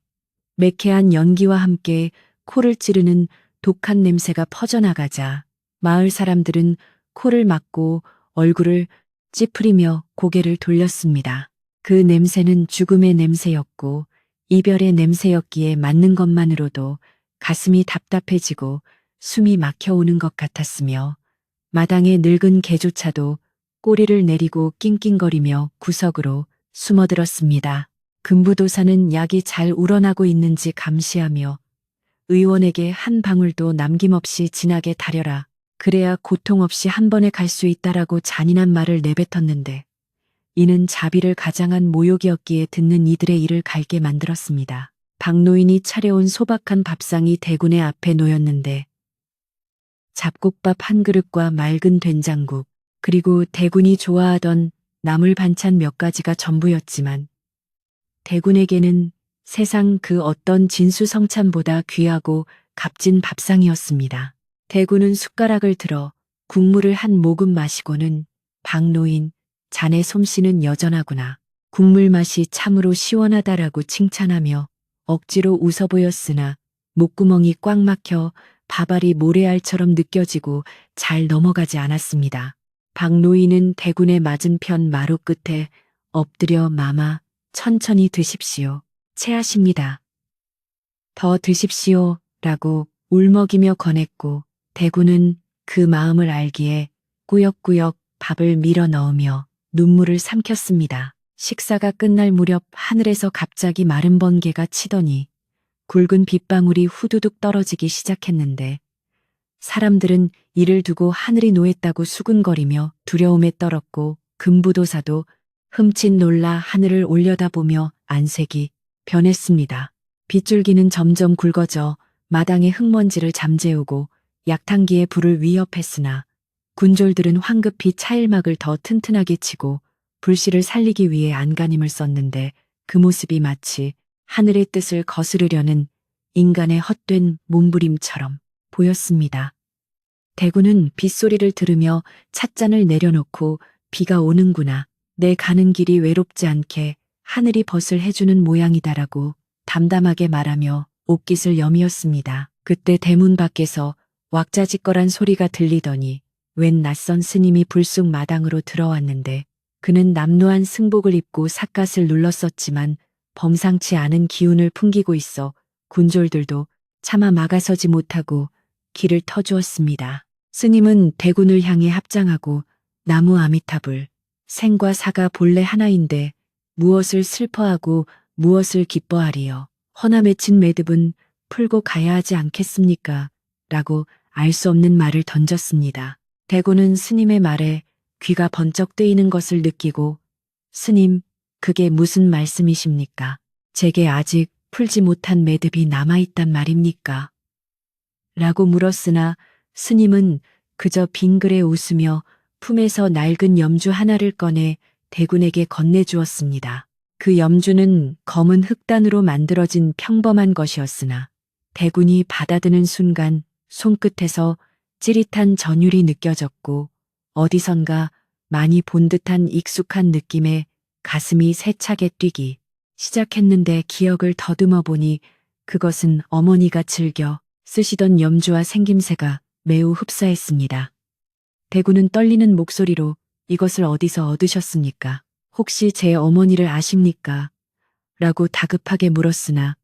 매캐한 연기와 함께 코를 찌르는 독한 냄새가 퍼져나가자 마을 사람들은 코를 막고 얼굴을 찌푸리며 고개를 돌렸습니다. 그 냄새는 죽음의 냄새였고 이별의 냄새였기에 맡는 것만으로도 가슴이 답답해지고 숨이 막혀오는 것 같았으며 마당의 늙은 개조차도 꼬리를 내리고 낑낑거리며 구석으로 숨어들었습니다. 금부도사는 약이 잘 우러나고 있는지 감시하며 의원에게 한 방울도 남김없이 진하게 다려라. 그래야 고통 없이 한 번에 갈 수 있다라고 잔인한 말을 내뱉었는데 이는 자비를 가장한 모욕이었기에 듣는 이들의 이를 갈게 만들었습니다. 박노인이 차려온 소박한 밥상이 대군의 앞에 놓였는데 잡곡밥 한 그릇과 맑은 된장국, 그리고 대군이 좋아하던 나물 반찬 몇 가지가 전부였지만 대군에게는 세상 그 어떤 진수성찬보다 귀하고 값진 밥상이었습니다. 대군은 숟가락을 들어 국물을 한 모금 마시고는 박노인, 자네 솜씨는 여전하구나. 국물 맛이 참으로 시원하다라고 칭찬하며 억지로 웃어 보였으나 목구멍이 꽉 막혀 밥알이 모래알처럼 느껴지고 잘 넘어가지 않았습니다. 박노인은 대군의 맞은편 마루 끝에 엎드려 마마 천천히 드십시오. 체하십니다. 더 드십시오 라고 울먹이며 권했고 대군은 그 마음을 알기에 꾸역꾸역 밥을 밀어 넣으며 눈물을 삼켰습니다. 식사가 끝날 무렵 하늘에서 갑자기 마른 번개가 치더니 굵은 빗방울이 후두둑 떨어지기 시작했는데 사람들은 이를 두고 하늘이 노했다고 수근거리며 두려움에 떨었고 금부도사도 흠칫 놀라 하늘을 올려다보며 안색이 변했습니다. 빗줄기는 점점 굵어져 마당의 흙먼지를 잠재우고 약탕기에 불을 위협했으나 군졸들은 황급히 차일막을 더 튼튼하게 치고 불씨를 살리기 위해 안간힘을 썼는데 그 모습이 마치 하늘의 뜻을 거스르려는 인간의 헛된 몸부림처럼 보였습니다. 대군은 빗소리를 들으며 찻잔을 내려놓고 비가 오는구나. 내 가는 길이 외롭지 않게 하늘이 벗을 해주는 모양이다라고 담담하게 말하며 옷깃을 여미었습니다. 그때 대문 밖에서 왁자지껄한 소리가 들리더니 웬 낯선 스님이 불쑥 마당으로 들어왔는데 그는 남루한 승복을 입고 삿갓을 눌렀었지만 범상치 않은 기운을 풍기고 있어 군졸들도 차마 막아서지 못하고 길을 터주었습니다. 스님은 대군을 향해 합장하고 나무 아미타불, 생과 사가 본래 하나인데 무엇을 슬퍼하고 무엇을 기뻐하리요. 허나 맺힌 매듭은 풀고 가야 하지 않겠습니까? 라고 알 수 없는 말을 던졌습니다. 대군은 스님의 말에 귀가 번쩍 뜨이는 것을 느끼고 스님, 그게 무슨 말씀이십니까? 제게 아직 풀지 못한 매듭이 남아있단 말입니까? 라고 물었으나 스님은 그저 빙그레 웃으며 품에서 낡은 염주 하나를 꺼내 대군에게 건네주었습니다. 그 염주는 검은 흑단으로 만들어진 평범한 것이었으나 대군이 받아드는 순간 손끝에서 찌릿한 전율이 느껴졌고 어디선가 많이 본 듯한 익숙한 느낌에 가슴이 세차게 뛰기 시작했는데 기억을 더듬어 보니 그것은 어머니가 즐겨 쓰시던 염주와 생김새가 매우 흡사했습니다. 대군은 떨리는 목소리로 이것을 어디서 얻으셨습니까? 혹시 제 어머니를 아십니까? 라고 다급하게 물었으나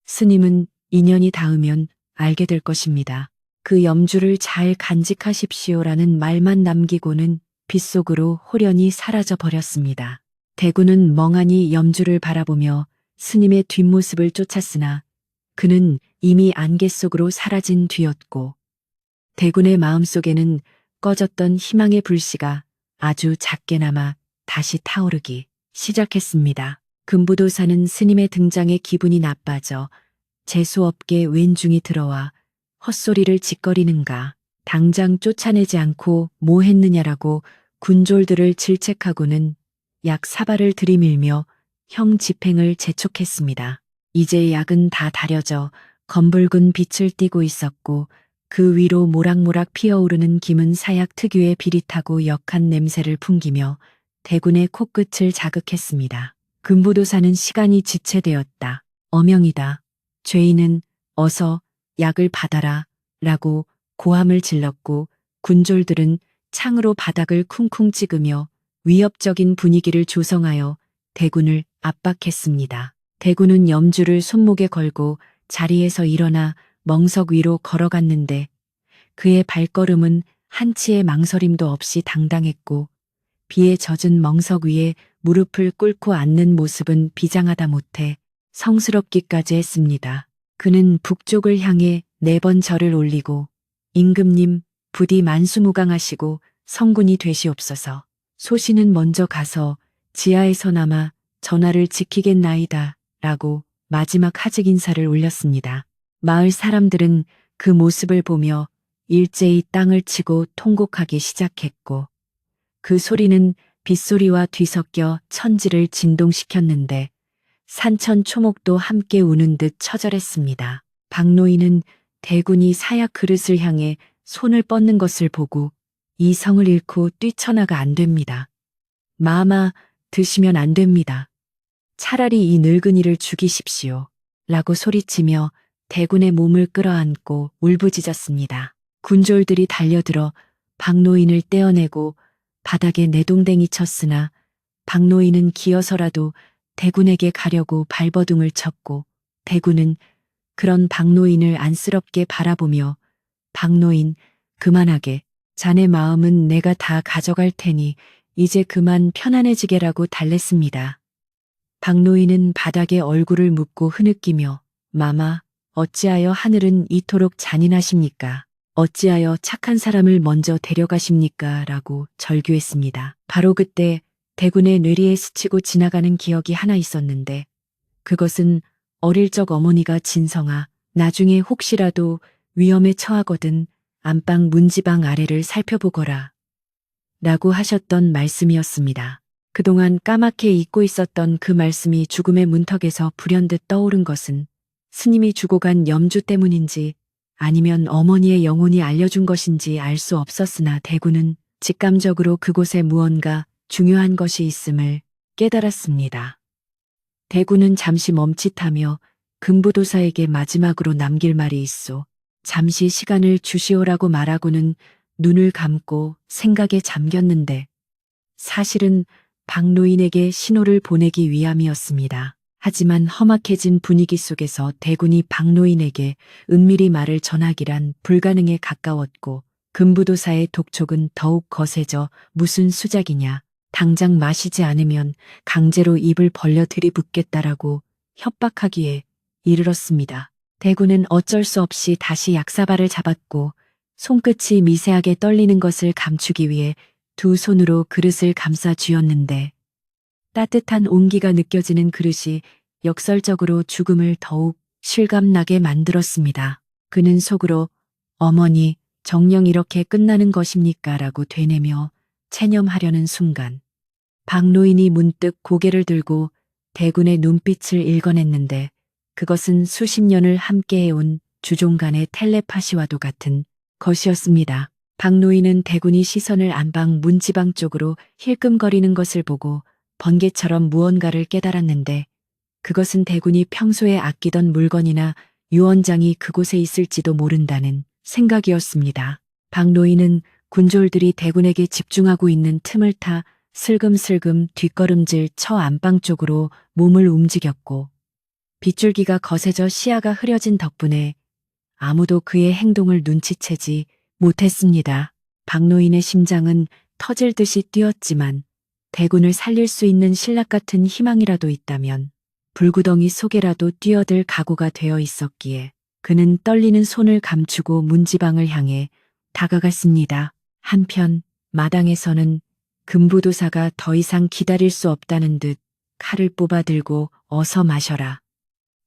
스님은 인연이 닿으면 알게 될 것입니다. 그 염주를 잘 간직하십시오라는 말만 남기고는 빗속으로 호련히 사라져 버렸습니다. 대군은 멍하니 염주를 바라보며 스님의 뒷모습을 쫓았으나 그는 이미 안개 속으로 사라진 뒤였고 대군의 마음속에는 꺼졌던 희망의 불씨가 아주 작게나마 다시 타오르기 시작했습니다. 금부도사는 스님의 등장에 기분이 나빠져 재수없게 왼중이 들어와 헛소리를 짓거리는가 당장 쫓아내지 않고 뭐 했느냐라고 군졸들을 질책하고는 약 사발을 들이밀며 형 집행을 재촉했습니다. 이제 약은 다 다려져 검붉은 빛을 띠고 있었고 그 위로 모락모락 피어오르는 김은 사약 특유의 비릿하고 역한 냄새를 풍기며 대군의 코끝을 자극했습니다. 금부도사는 시간이 지체되었다. 어명이다. 죄인은 어서 약을 받아라 라고 고함을 질렀고 군졸들은 창으로 바닥을 쿵쿵 찍으며 위협적인 분위기를 조성하여 대군을 압박했습니다. 대군은 염주를 손목에 걸고 자리에서 일어나 멍석 위로 걸어갔는데 그의 발걸음은 한치의 망설임도 없이 당당했고 비에 젖은 멍석 위에 무릎을 꿇고 앉는 모습은 비장하다 못해 성스럽기까지 했습니다. 그는 북쪽을 향해 4번 절을 올리고 임금님 부디 만수무강하시고 성군이 되시옵소서. 소신은 먼저 가서 지하에서나마 전하를 지키겠나이다 라고 마지막 하직 인사를 올렸습니다. 마을 사람들은 그 모습을 보며 일제히 땅을 치고 통곡하기 시작했고 그 소리는 빗소리와 뒤섞여 천지를 진동시켰는데 산천 초목도 함께 우는 듯 처절했습니다. 박노인은 대군이 사약 그릇을 향해 손을 뻗는 것을 보고 이 성을 잃고 뛰쳐나가 안 됩니다. 마마 드시면 안 됩니다. 차라리 이 늙은이를 죽이십시오. 라고 소리치며 대군의 몸을 끌어안고 울부짖었습니다. 군졸들이 달려들어 박노인을 떼어내고 바닥에 내동댕이 쳤으나 박노인은 기어서라도 대군에게 가려고 발버둥을 쳤고 대군은 그런 박노인을 안쓰럽게 바라보며 박노인 그만하게 자네 마음은 내가 다 가져갈 테니 이제 그만 편안해지게라고 달랬습니다. 박노인은 바닥에 얼굴을 묻고 흐느끼며 마마 어찌하여 하늘은 이토록 잔인하십니까? 어찌하여 착한 사람을 먼저 데려가십니까? 라고 절규했습니다. 바로 그때 대군의 뇌리에 스치고 지나가는 기억이 하나 있었는데 그것은 어릴 적 어머니가 진성아 나중에 혹시라도 위험에 처하거든 안방 문지방 아래를 살펴보거라 라고 하셨던 말씀이었습니다. 그동안 까맣게 잊고 있었던 그 말씀이 죽음의 문턱에서 불현듯 떠오른 것은 스님이 주고 간 염주 때문인지 아니면 어머니의 영혼이 알려준 것인지 알 수 없었으나 대군은 직감적으로 그곳에 무언가 중요한 것이 있음을 깨달았습니다. 대군은 잠시 멈칫하며 금부도사에게 마지막으로 남길 말이 있소. 잠시 시간을 주시오라고 말하고는 눈을 감고 생각에 잠겼는데 사실은 박노인에게 신호를 보내기 위함이었습니다. 하지만 험악해진 분위기 속에서 대군이 박노인에게 은밀히 말을 전하기란 불가능에 가까웠고 금부도사의 독촉은 더욱 거세져 무슨 수작이냐. 당장 마시지 않으면 강제로 입을 벌려 들이붓겠다라고 협박하기에 이르렀습니다. 대군은 어쩔 수 없이 다시 약사발을 잡았고 손끝이 미세하게 떨리는 것을 감추기 위해 두 손으로 그릇을 감싸 쥐었는데 따뜻한 온기가 느껴지는 그릇이 역설적으로 죽음을 더욱 실감나게 만들었습니다. 그는 속으로 어머니, 정녕 이렇게 끝나는 것입니까? 라고 되뇌며 체념하려는 순간 박노인이 문득 고개를 들고 대군의 눈빛을 읽어냈는데 그것은 수십 년을 함께해온 주종간의 텔레파시와도 같은 것이었습니다. 박노인은 대군이 시선을 안방 문지방 쪽으로 힐끔거리는 것을 보고 번개처럼 무언가를 깨달았는데 그것은 대군이 평소에 아끼던 물건이나 유언장이 그곳에 있을지도 모른다는 생각이었습니다. 박노인은 군졸들이 대군에게 집중하고 있는 틈을 타 슬금슬금 뒷걸음질 쳐 안방 쪽으로 몸을 움직였고 빗줄기가 거세져 시야가 흐려진 덕분에 아무도 그의 행동을 눈치채지 못했습니다. 박노인의 심장은 터질 듯이 뛰었지만 대군을 살릴 수 있는 신락 같은 희망이라도 있다면 불구덩이 속에라도 뛰어들 각오가 되어 있었기에 그는 떨리는 손을 감추고 문지방을 향해 다가갔습니다. 한편 마당에서는 금부도사가 더 이상 기다릴 수 없다는 듯 칼을 뽑아 들고 어서 마셔라.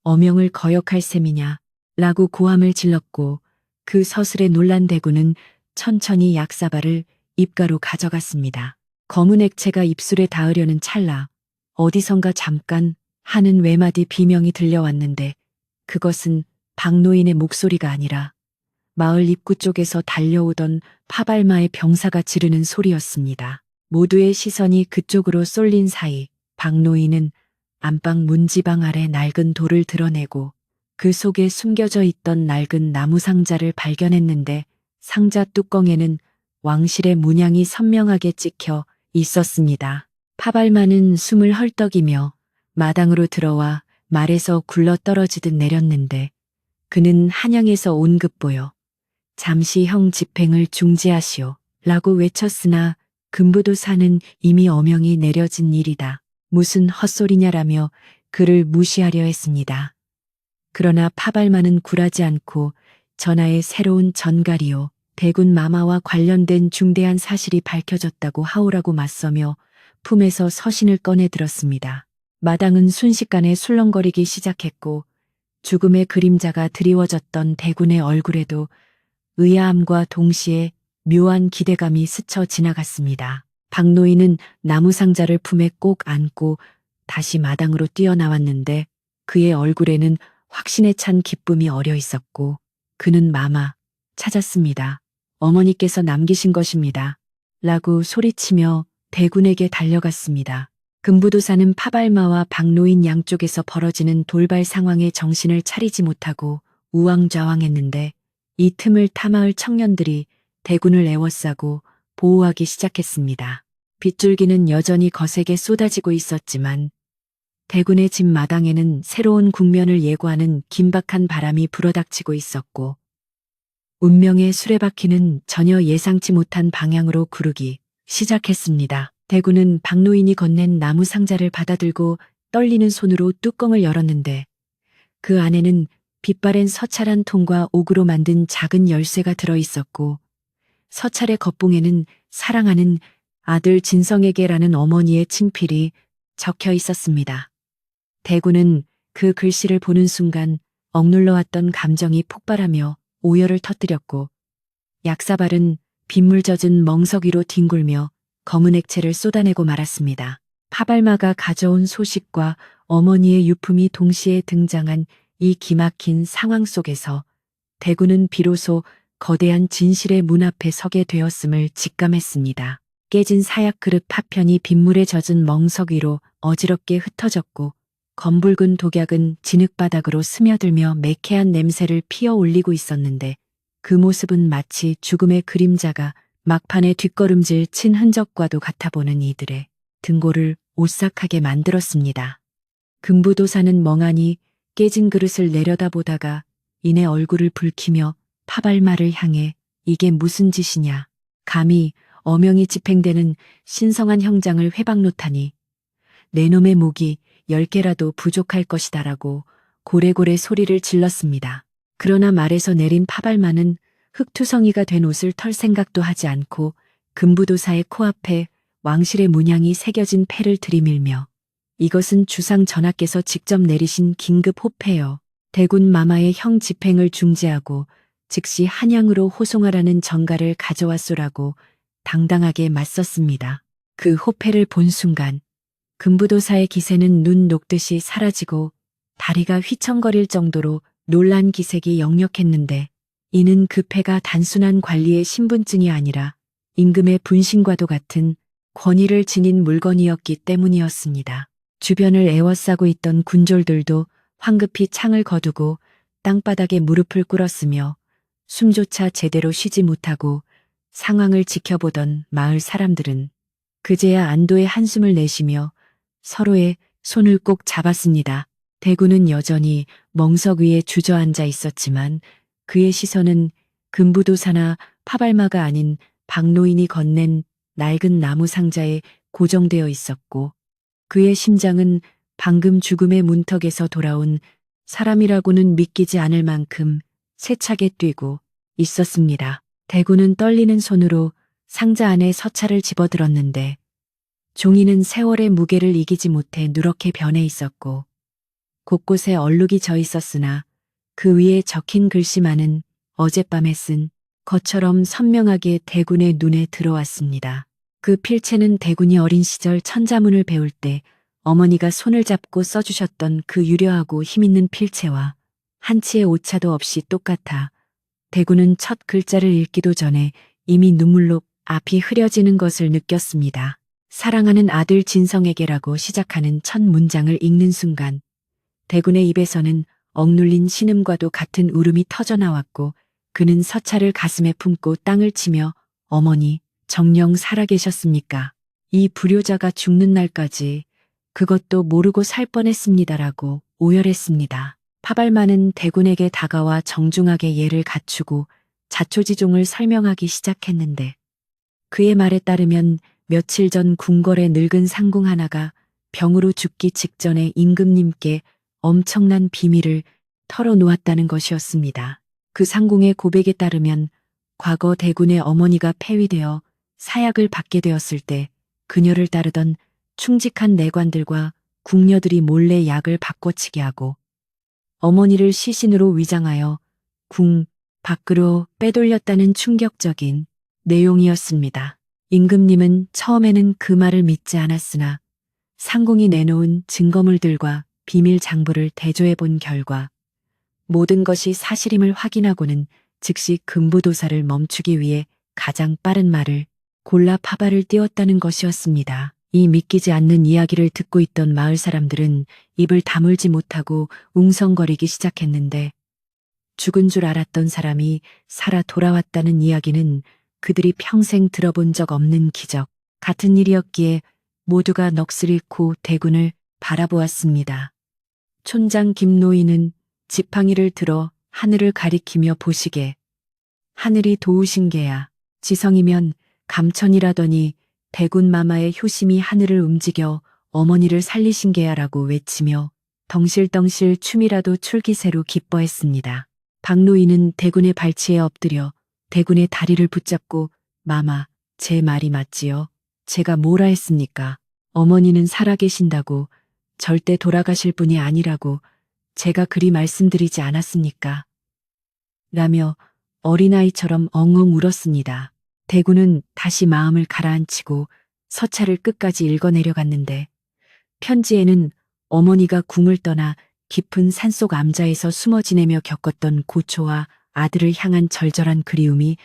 어명을 거역할 셈이냐 라고 고함을 질렀고 그 서슬에 놀란 대군은 천천히 약사발을 입가로 가져갔습니다. 검은 액체가 입술에 닿으려는 찰나 어디선가 잠깐 하는 외마디 비명이 들려왔는데 그것은 박노인의 목소리가 아니라 마을 입구 쪽에서 달려오던 파발마의 병사가 지르는 소리였습니다. 모두의 시선이 그쪽으로 쏠린 사이 박노인은 안방 문지방 아래 낡은 돌을 드러내고 그 속에 숨겨져 있던 낡은 나무 상자를 발견했는데 상자 뚜껑에는 왕실의 문양이 선명하게 찍혀 있었습니다. 파발마는 숨을 헐떡이며 마당으로 들어와 말에서 굴러 떨어지듯 내렸는데 그는 한양에서 온 급보여 잠시 형 집행을 중지하시오 라고 외쳤으나 금부도사는 이미 어명이 내려진 일이다. 무슨 헛소리냐라며 그를 무시하려 했습니다. 그러나 파발마는 굴하지 않고 전하의 새로운 전갈이요 대군 마마와 관련된 중대한 사실이 밝혀졌다고 하오라고 맞서며 품에서 서신을 꺼내 들었습니다. 마당은 순식간에 술렁거리기 시작했고 죽음의 그림자가 드리워졌던 대군의 얼굴에도 의아함과 동시에 묘한 기대감이 스쳐 지나갔습니다. 박노인은 나무 상자를 품에 꼭 안고 다시 마당으로 뛰어나왔는데 그의 얼굴에는 확신에 찬 기쁨이 어려 있었고 그는 마마 찾았습니다. 어머니께서 남기신 것입니다. 라고 소리치며 대군에게 달려갔습니다. 금부도사는 파발마와 박노인 양쪽에서 벌어지는 돌발 상황에 정신을 차리지 못하고 우왕좌왕했는데 이 틈을 타 마을 청년들이 대군을 에워싸고 보호하기 시작했습니다. 빗줄기는 여전히 거세게 쏟아지고 있었지만 대군의 집 마당에는 새로운 국면을 예고하는 긴박한 바람이 불어닥치고 있었고 운명의 수레바퀴는 전혀 예상치 못한 방향으로 구르기 시작했습니다. 대군은 박노인이 건넨 나무 상자를 받아들고 떨리는 손으로 뚜껑을 열었는데 그 안에는 빛바랜 서찰한 통과 옥으로 만든 작은 열쇠가 들어 있었고 서찰의 겉봉에는 사랑하는 아들 진성에게라는 어머니의 친필이 적혀 있었습니다. 대군은 그 글씨를 보는 순간 억눌러왔던 감정이 폭발하며 오열을 터뜨렸고 약사발은 빗물 젖은 멍석 위로 뒹굴며 검은 액체를 쏟아내고 말았습니다. 파발마가 가져온 소식과 어머니의 유품이 동시에 등장한 이 기막힌 상황 속에서 대군은 비로소 거대한 진실의 문 앞에 서게 되었음을 직감했습니다. 깨진 사약 그릇 파편이 빗물에 젖은 멍석 위로 어지럽게 흩어졌고 검붉은 독약은 진흙바닥으로 스며들며 매캐한 냄새를 피어 올리고 있었는데 그 모습은 마치 죽음의 그림자가 막판에 뒷걸음질 친 흔적과도 같아 보는 이들의 등골을 오싹하게 만들었습니다. 금부도사는 멍하니 깨진 그릇을 내려다보다가 이내 얼굴을 붉히며 파발마를 향해 이게 무슨 짓이냐. 감히 엄형이 집행되는 신성한 형장을 회방 놓다니. 내 놈의 목이 10개라도 부족할 것이다라고 고래고래 소리를 질렀습니다. 그러나 말에서 내린 파발마는 흙투성이가 된 옷을 털 생각도 하지 않고 금부도사의 코앞에 왕실의 문양이 새겨진 패를 들이밀며 이것은 주상 전하께서 직접 내리신 긴급 호패요. 대군 마마의 형 집행을 중지하고 즉시 한양으로 호송하라는 전가를 가져왔소라고 당당하게 맞섰습니다. 그 호패를 본 순간 금부도사의 기세는 눈 녹듯이 사라지고 다리가 휘청거릴 정도로 놀란 기색이 역력했는데 이는 그 패가 단순한 관리의 신분증이 아니라 임금의 분신과도 같은 권위를 지닌 물건이었기 때문이었습니다. 주변을 에워싸고 있던 군졸들도 황급히 창을 거두고 땅바닥에 무릎을 꿇었으며 숨조차 제대로 쉬지 못하고 상황을 지켜보던 마을 사람들은 그제야 안도의 한숨을 내쉬며 서로의 손을 꼭 잡았습니다. 대군은 여전히 멍석 위에 주저앉아 있었지만 그의 시선은 금부도사나 파발마가 아닌 박노인이 건넨 낡은 나무 상자에 고정되어 있었고 그의 심장은 방금 죽음의 문턱에서 돌아온 사람이라고는 믿기지 않을 만큼 세차게 뛰고 있었습니다. 대군은 떨리는 손으로 상자 안에 서찰을 집어들었는데 종이는 세월의 무게를 이기지 못해 누렇게 변해 있었고 곳곳에 얼룩이 져 있었으나 그 위에 적힌 글씨만은 어젯밤에 쓴 것처럼 선명하게 대군의 눈에 들어왔습니다. 그 필체는 대군이 어린 시절 천자문을 배울 때 어머니가 손을 잡고 써주셨던 그 유려하고 힘있는 필체와 한치의 오차도 없이 똑같아 대군은 첫 글자를 읽기도 전에 이미 눈물로 앞이 흐려지는 것을 느꼈습니다. 사랑하는 아들 진성에게라고 시작하는 첫 문장을 읽는 순간 대군의 입에서는 억눌린 신음과도 같은 울음이 터져나왔고 그는 서찰을 가슴에 품고 땅을 치며 어머니 정녕 살아계셨습니까? 이 불효자가 죽는 날까지 그것도 모르고 살 뻔했습니다라고 오열했습니다. 파발마는 대군에게 다가와 정중하게 예를 갖추고 자초지종을 설명하기 시작했는데 그의 말에 따르면 며칠 전 궁궐의 늙은 상궁 하나가 병으로 죽기 직전에 임금님께 엄청난 비밀을 털어놓았다는 것이었습니다. 그 상궁의 고백에 따르면 과거 대군의 어머니가 폐위되어 사약을 받게 되었을 때 그녀를 따르던 충직한 내관들과 궁녀들이 몰래 약을 바꿔치게 하고 어머니를 시신으로 위장하여 궁 밖으로 빼돌렸다는 충격적인 내용이었습니다. 임금님은 처음에는 그 말을 믿지 않았으나 상궁이 내놓은 증거물들과 비밀 장부를 대조해 본 결과 모든 것이 사실임을 확인하고는 즉시 금부도사를 멈추기 위해 가장 빠른 말을 골라 파발을 띄웠다는 것이었습니다. 이 믿기지 않는 이야기를 듣고 있던 마을 사람들은 입을 다물지 못하고 웅성거리기 시작했는데 죽은 줄 알았던 사람이 살아 돌아왔다는 이야기는 그들이 평생 들어본 적 없는 기적 같은 일이었기에 모두가 넋을 잃고 대군을 바라보았습니다. 촌장 김노인은 지팡이를 들어 하늘을 가리키며 보시게 하늘이 도우신 게야 지성이면 감천이라더니 대군 마마의 효심이 하늘을 움직여 어머니를 살리신 게야라고 외치며 덩실덩실 춤이라도 출 기세로 기뻐했습니다. 박노인은 대군의 발치에 엎드려 대군의 다리를 붙잡고 마마 제 말이 맞지요? 제가 뭐라 했습니까? 어머니는 살아계신다고 절대 돌아가실 분이 아니라고 제가 그리 말씀드리지 않았습니까? 라며 어린아이처럼 엉엉 울었습니다. 대군은 다시 마음을 가라앉히고 서찰을 끝까지 읽어내려갔는데 편지에는 어머니가 궁을 떠나 깊은 산속 암자에서 숨어 지내며 겪었던 고초와 아들을 향한 절절한 그리움이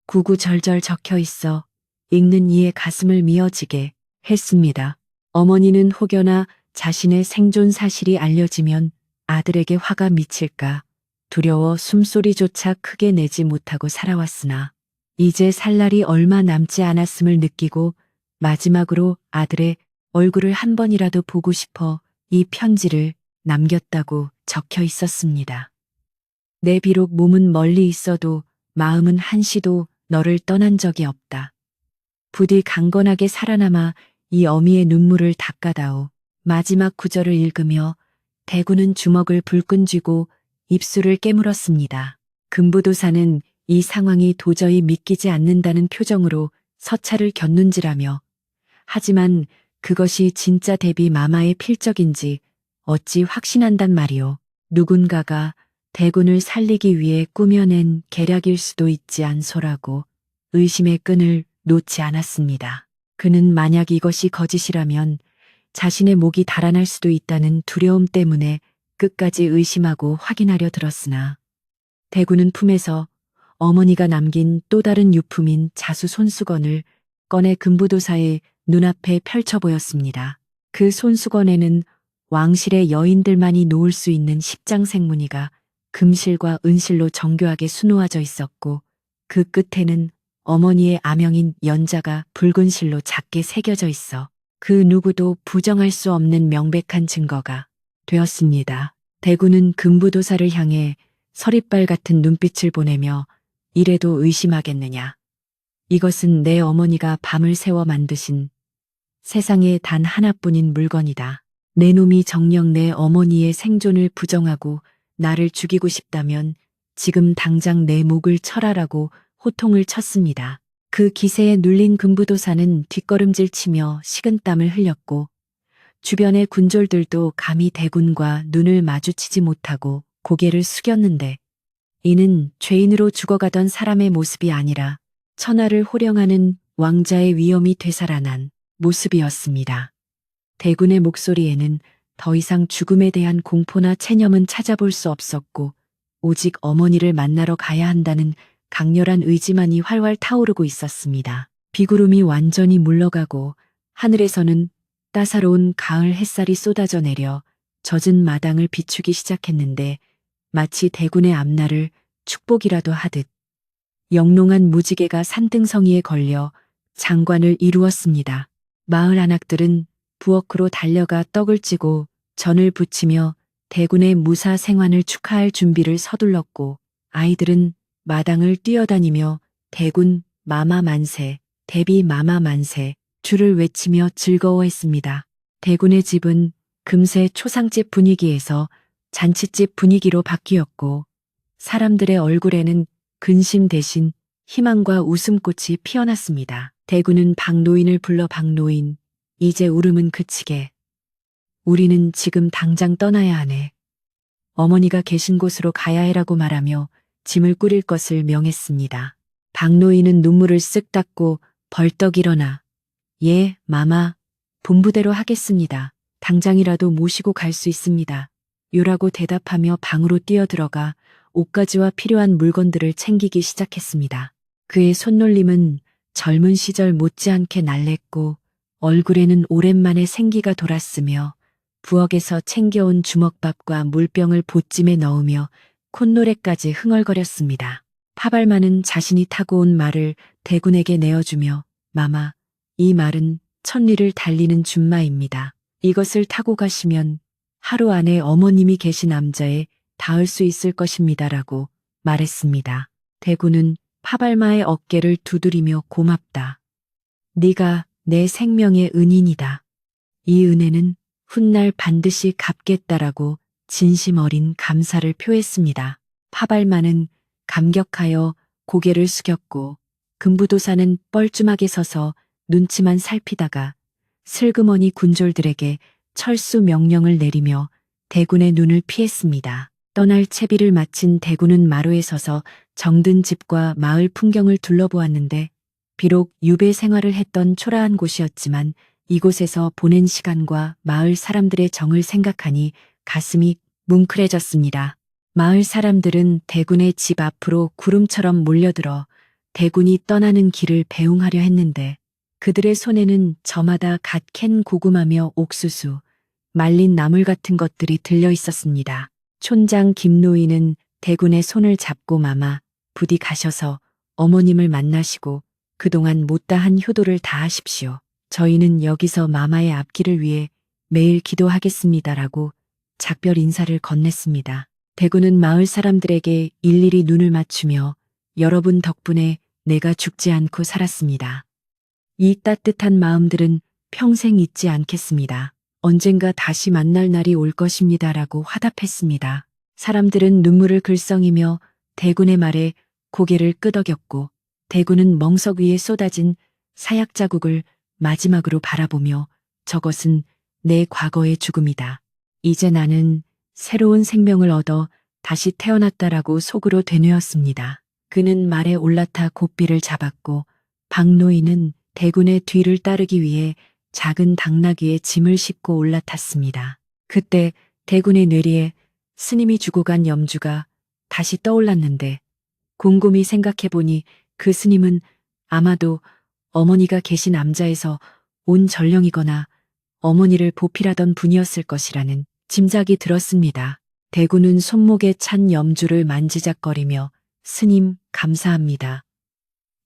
구구절절 적혀 있어 읽는 이의 가슴을 미어지게 했습니다. 어머니는 혹여나 자신의 생존 사실이 알려지면 아들에게 화가 미칠까 두려워 숨소리조차 크게 내지 못하고 살아왔으나 이제 살 날이 얼마 남지 않았음을 느끼고 마지막으로 아들의 얼굴을 한 번이라도 보고 싶어 이 편지를 남겼다고 적혀 있었습니다. 내 비록 몸은 멀리 있어도 마음은 한시도 너를 떠난 적이 없다. 부디 강건하게 살아남아 이 어미의 눈물을 닦아다오. 마지막 구절을 읽으며 대구는 주먹을 불끈 쥐고 입술을 깨물었습니다. 금부도사는 이 상황이 도저히 믿기지 않는다는 표정으로 서찰을 곁눈질하며 하지만 그것이 진짜 데비 마마의 필적인지 어찌 확신한단 말이오. 누군가가 대군을 살리기 위해 꾸며낸 계략일 수도 있지 않소라고 의심의 끈을 놓지 않았습니다. 그는 만약 이것이 거짓이라면 자신의 목이 달아날 수도 있다는 두려움 때문에 끝까지 의심하고 확인하려 들었으나 대군은 품에서 어머니가 남긴 또 다른 유품인 자수 손수건을 꺼내 금부도사의 눈앞에 펼쳐 보였습니다. 그 손수건에는 왕실의 여인들만이 놓을 수 있는 십장생무늬가 금실과 은실로 정교하게 수놓아져 있었고 그 끝에는 어머니의 아명인 연자가 붉은 실로 작게 새겨져 있어 그 누구도 부정할 수 없는 명백한 증거가 되었습니다. 대구는 금부도사를 향해 서리빨 같은 눈빛을 보내며 이래도 의심하겠느냐. 이것은 내 어머니가 밤을 새워 만드신 세상에 단 하나뿐인 물건이다. 내 놈이 정녕 내 어머니의 생존을 부정하고 나를 죽이고 싶다면 지금 당장 내 목을 철하라고 호통을 쳤습니다. 그 기세에 눌린 금부도사는 뒷걸음질 치며 식은땀을 흘렸고 주변의 군졸들도 감히 대군과 눈을 마주치지 못하고 고개를 숙였는데 이는 죄인으로 죽어가던 사람의 모습이 아니라 천하를 호령하는 왕자의 위엄이 되살아난 모습이었습니다. 대군의 목소리에는 더 이상 죽음에 대한 공포나 체념은 찾아볼 수 없었고 오직 어머니를 만나러 가야 한다는 강렬한 의지만이 활활 타오르고 있었습니다. 비구름이 완전히 물러가고 하늘에서는 따사로운 가을 햇살이 쏟아져 내려 젖은 마당을 비추기 시작했는데 마치 대군의 앞날을 축복이라도 하듯 영롱한 무지개가 산등성이에 걸려 장관을 이루었습니다. 마을 안악들은 부엌으로 달려가 떡을 찌고 전을 부치며 대군의 무사 생환을 축하할 준비를 서둘렀고 아이들은 마당을 뛰어다니며 대군 마마 만세, 대비 마마 만세 줄을 외치며 즐거워했습니다. 대군의 집은 금세 초상집 분위기에서 잔치집 분위기로 바뀌었고 사람들의 얼굴에는 근심 대신 희망과 웃음꽃이 피어났습니다. 대군은 박노인을 불러 박노인, 이제 울음은 그치게. 우리는 지금 당장 떠나야 하네. 어머니가 계신 곳으로 가야 해라고 말하며 짐을 꾸릴 것을 명했습니다. 박노인은 눈물을 쓱 닦고 벌떡 일어나 예, 마마, 본부대로 하겠습니다. 당장이라도 모시고 갈 수 있습니다. 요라고 대답하며 방으로 뛰어들어가 옷가지와 필요한 물건들을 챙기기 시작했습니다. 그의 손놀림은 젊은 시절 못지않게 날랬고 얼굴에는 오랜만에 생기가 돌았으며 부엌에서 챙겨온 주먹밥과 물병을 보찜에 넣으며 콧노래까지 흥얼거렸습니다. 파발마는 자신이 타고 온 말을 대군에게 내어주며 마마, 이 말은 천리를 달리는 준마입니다. 이것을 타고 가시면 하루 안에 어머님이 계신 남자에 닿을 수 있을 것입니다라고 말했습니다. 대군은 파발마의 어깨를 두드리며 고맙다. 네가 내 생명의 은인이다. 이 은혜는 훗날 반드시 갚겠다라고 진심 어린 감사를 표했습니다. 파발마는 감격하여 고개를 숙였고 금부도사는 뻘쭘하게 서서 눈치만 살피다가 슬그머니 군졸들에게 철수 명령을 내리며 대군의 눈을 피했습니다. 떠날 채비를 마친 대군은 마루에 서서 정든 집과 마을 풍경을 둘러보았는데 비록 유배 생활을 했던 초라한 곳이었지만 이곳에서 보낸 시간과 마을 사람들의 정을 생각하니 가슴이 뭉클해졌습니다. 마을 사람들은 대군의 집 앞으로 구름처럼 몰려들어 대군이 떠나는 길을 배웅하려 했는데 그들의 손에는 저마다 갓 캔 고구마며 옥수수, 말린 나물 같은 것들이 들려 있었습니다. 촌장 김노인은 대군의 손을 잡고 마마, 부디 가셔서 어머님을 만나시고 그동안 못다한 효도를 다하십시오. 저희는 여기서 마마의 앞길을 위해 매일 기도하겠습니다라고 작별 인사를 건넸습니다. 대구는 마을 사람들에게 일일이 눈을 맞추며 여러분 덕분에 내가 죽지 않고 살았습니다. 이 따뜻한 마음들은 평생 잊지 않겠습니다. 언젠가 다시 만날 날이 올 것입니다라고 화답했습니다. 사람들은 눈물을 글썽이며 대군의 말에 고개를 끄덕였고 대군은 멍석 위에 쏟아진 사약 자국을 마지막으로 바라보며 저것은 내 과거의 죽음이다. 이제 나는 새로운 생명을 얻어 다시 태어났다라고 속으로 되뇌었습니다. 그는 말에 올라타 고삐를 잡았고 박노인은 대군의 뒤를 따르기 위해 작은 당나귀에 짐을 싣고 올라탔습니다. 그때 대군의 뇌리에 스님이 주고 간 염주가 다시 떠올랐는데 곰곰이 생각해보니 그 스님은 아마도 어머니가 계신 암자에서 온 전령이거나 어머니를 보필하던 분이었을 것이라는 짐작이 들었습니다. 대군은 손목에 찬 염주를 만지작거리며 스님 감사합니다.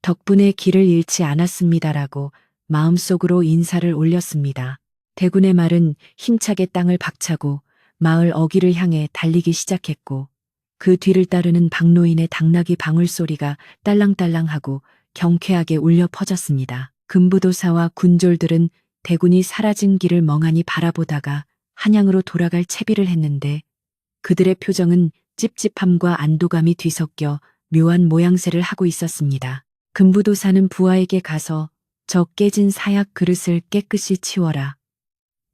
덕분에 길을 잃지 않았습니다라고 마음속으로 인사를 올렸습니다. 대군의 말은 힘차게 땅을 박차고 마을 어귀를 향해 달리기 시작했고 그 뒤를 따르는 박노인의 당나귀 방울소리가 딸랑딸랑하고 경쾌하게 울려 퍼졌습니다. 금부도사와 군졸들은 대군이 사라진 길을 멍하니 바라보다가 한양으로 돌아갈 채비를 했는데 그들의 표정은 찝찝함과 안도감이 뒤섞여 묘한 모양새를 하고 있었습니다. 금부도사는 부하에게 가서 저 깨진 사약 그릇을 깨끗이 치워라.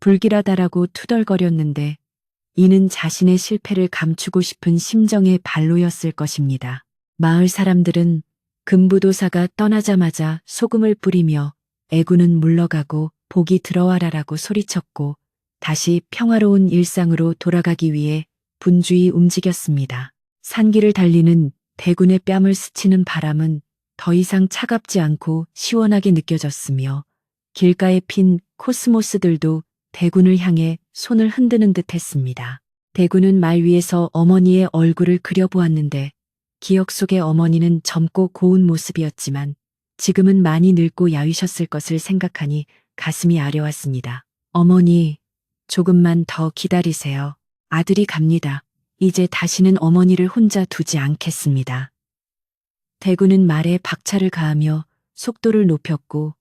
불길하다라고 투덜거렸는데 이는 자신의 실패를 감추고 싶은 심정의 발로였을 것입니다. 마을 사람들은 금부도사가 떠나자마자 소금을 뿌리며 애구는 물러가고 복이 들어와라라고 소리쳤고 다시 평화로운 일상으로 돌아가기 위해 분주히 움직였습니다. 산길을 달리는 대군의 뺨을 스치는 바람은 더 이상 차갑지 않고 시원하게 느껴졌으며 길가에 핀 코스모스들도 대군을 향해 손을 흔드는 듯 했습니다. 대군은 말 위에서 어머니의 얼굴을 그려보았는데 기억 속의 어머니는 젊고 고운 모습이었지만 지금은 많이 늙고 야위셨을 것을 생각하니 가슴이 아려왔습니다. 어머니, 조금만 더 기다리세요. 아들이 갑니다. 이제 다시는 어머니를 혼자 두지 않겠습니다. 대군은 말에 박차를 가하며 속도를 높였고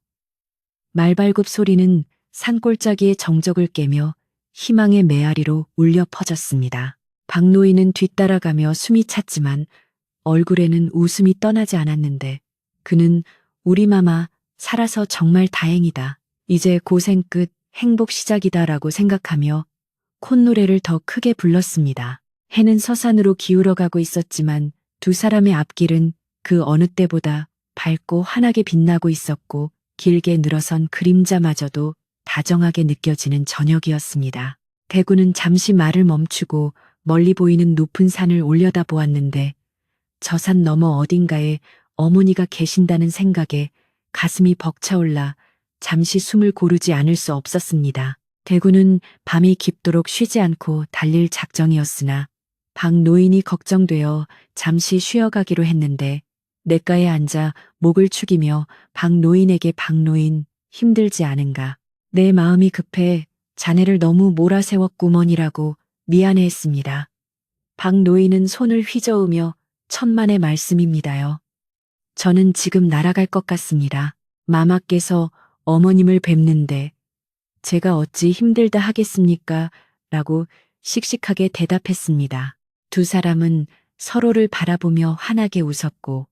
말발굽 소리는 산골짜기의 정적을 깨며 희망의 메아리로 울려 퍼졌습니다. 박노인은 뒤따라가며 숨이 찼지만 얼굴에는 웃음이 떠나지 않았는데 그는 우리 마마 살아서 정말 다행이다. 이제 고생 끝 행복 시작이다라고 생각하며 콧노래를 더 크게 불렀습니다. 해는 서산으로 기울어가고 있었지만 두 사람의 앞길은 그 어느 때보다 밝고 환하게 빛나고 있었고 길게 늘어선 그림자마저도 다정하게 느껴지는 저녁이었습니다. 대군은 잠시 말을 멈추고 멀리 보이는 높은 산을 올려다보았는데 저 산 너머 어딘가에 어머니가 계신다는 생각에 가슴이 벅차올라 잠시 숨을 고르지 않을 수 없었습니다. 대군은 밤이 깊도록 쉬지 않고 달릴 작정이었으나 박노인이 걱정되어 잠시 쉬어가기로 했는데 냇가에 앉아 목을 축이며 박노인에게 박노인 힘들지 않은가. 내 마음이 급해 자네를 너무 몰아세웠구먼이라고 미안해했습니다. 박노인은 손을 휘저으며 천만의 말씀입니다요. 저는 지금 날아갈 것 같습니다. 마마께서 어머님을 뵙는데 제가 어찌 힘들다 하겠습니까? 라고 씩씩하게 대답했습니다. 두 사람은 서로를 바라보며 환하게 웃었고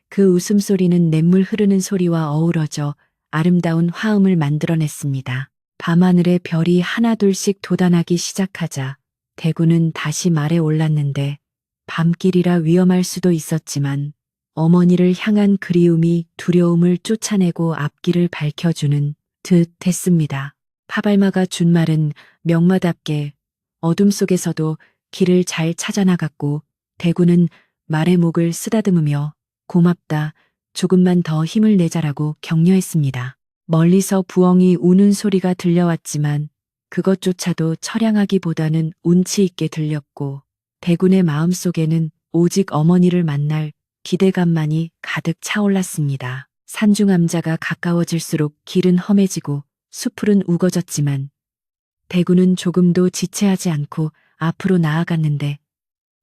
그 웃음소리는 냇물 흐르는 소리와 어우러져 아름다운 화음을 만들어냈습니다. 밤하늘에 별이 하나둘씩 돋아나기 시작하자 대군은 다시 말에 올랐는데 밤길이라 위험할 수도 있었지만 어머니를 향한 그리움이 두려움을 쫓아내고 앞길을 밝혀주는 듯 했습니다. 파발마가 준 말은 명마답게 어둠 속에서도 길을 잘 찾아나갔고 대군은 말의 목을 쓰다듬으며 고맙다, 조금만 더 힘을 내자라고 격려했습니다. 멀리서 부엉이 우는 소리가 들려왔지만 그것조차도 처량하기보다는 운치 있게 들렸고 대군의 마음속에는 오직 어머니를 만날 기대감만이 가득 차올랐습니다. 산중암자가 가까워질수록 길은 험해지고 수풀은 우거졌지만 대구는 조금도 지체하지 않고 앞으로 나아갔는데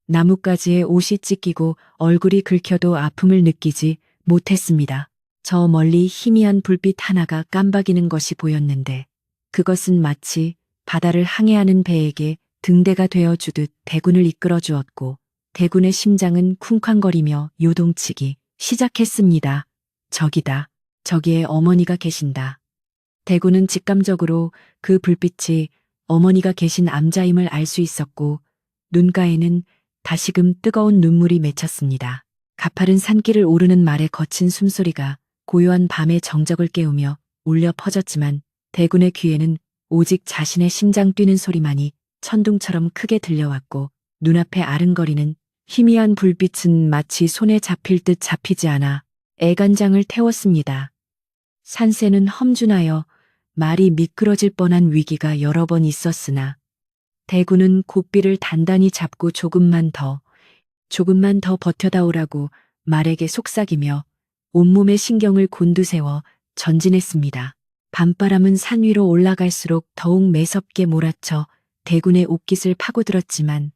나뭇가지에 옷이 찢기고 얼굴이 긁혀도 아픔을 느끼지 못했습니다. 저 멀리 희미한 불빛 하나가 깜박이는 것이 보였는데 그것은 마치 바다를 항해하는 배에게 등대가 되어주듯 대군을 이끌어 주었고 대군의 심장은 쿵쾅거리며 요동치기 시작했습니다. 저기다. 저기에 어머니가 계신다. 대군은 직감적으로 그 불빛이 어머니가 계신 암자임을 알 수 있었고 눈가에는 다시금 뜨거운 눈물이 맺혔습니다. 가파른 산길을 오르는 말의 거친 숨소리가 고요한 밤의 정적을 깨우며 울려 퍼졌지만 대군의 귀에는 오직 자신의 심장 뛰는 소리만이 천둥처럼 크게 들려왔고 눈앞에 아른거리는 희미한 불빛은 마치 손에 잡힐 듯 잡히지 않아 애간장을 태웠습니다. 산새는 험준하여 말이 미끄러질 뻔한 위기가 여러 번 있었으나 대군은 고삐를 단단히 잡고 조금만 더 버텨다오라고 말에게 속삭이며 온몸의 신경을 곤두세워 전진했습니다. 밤바람은 산 위로 올라갈수록 더욱 매섭게 몰아쳐 대군의 옷깃을 파고들었지만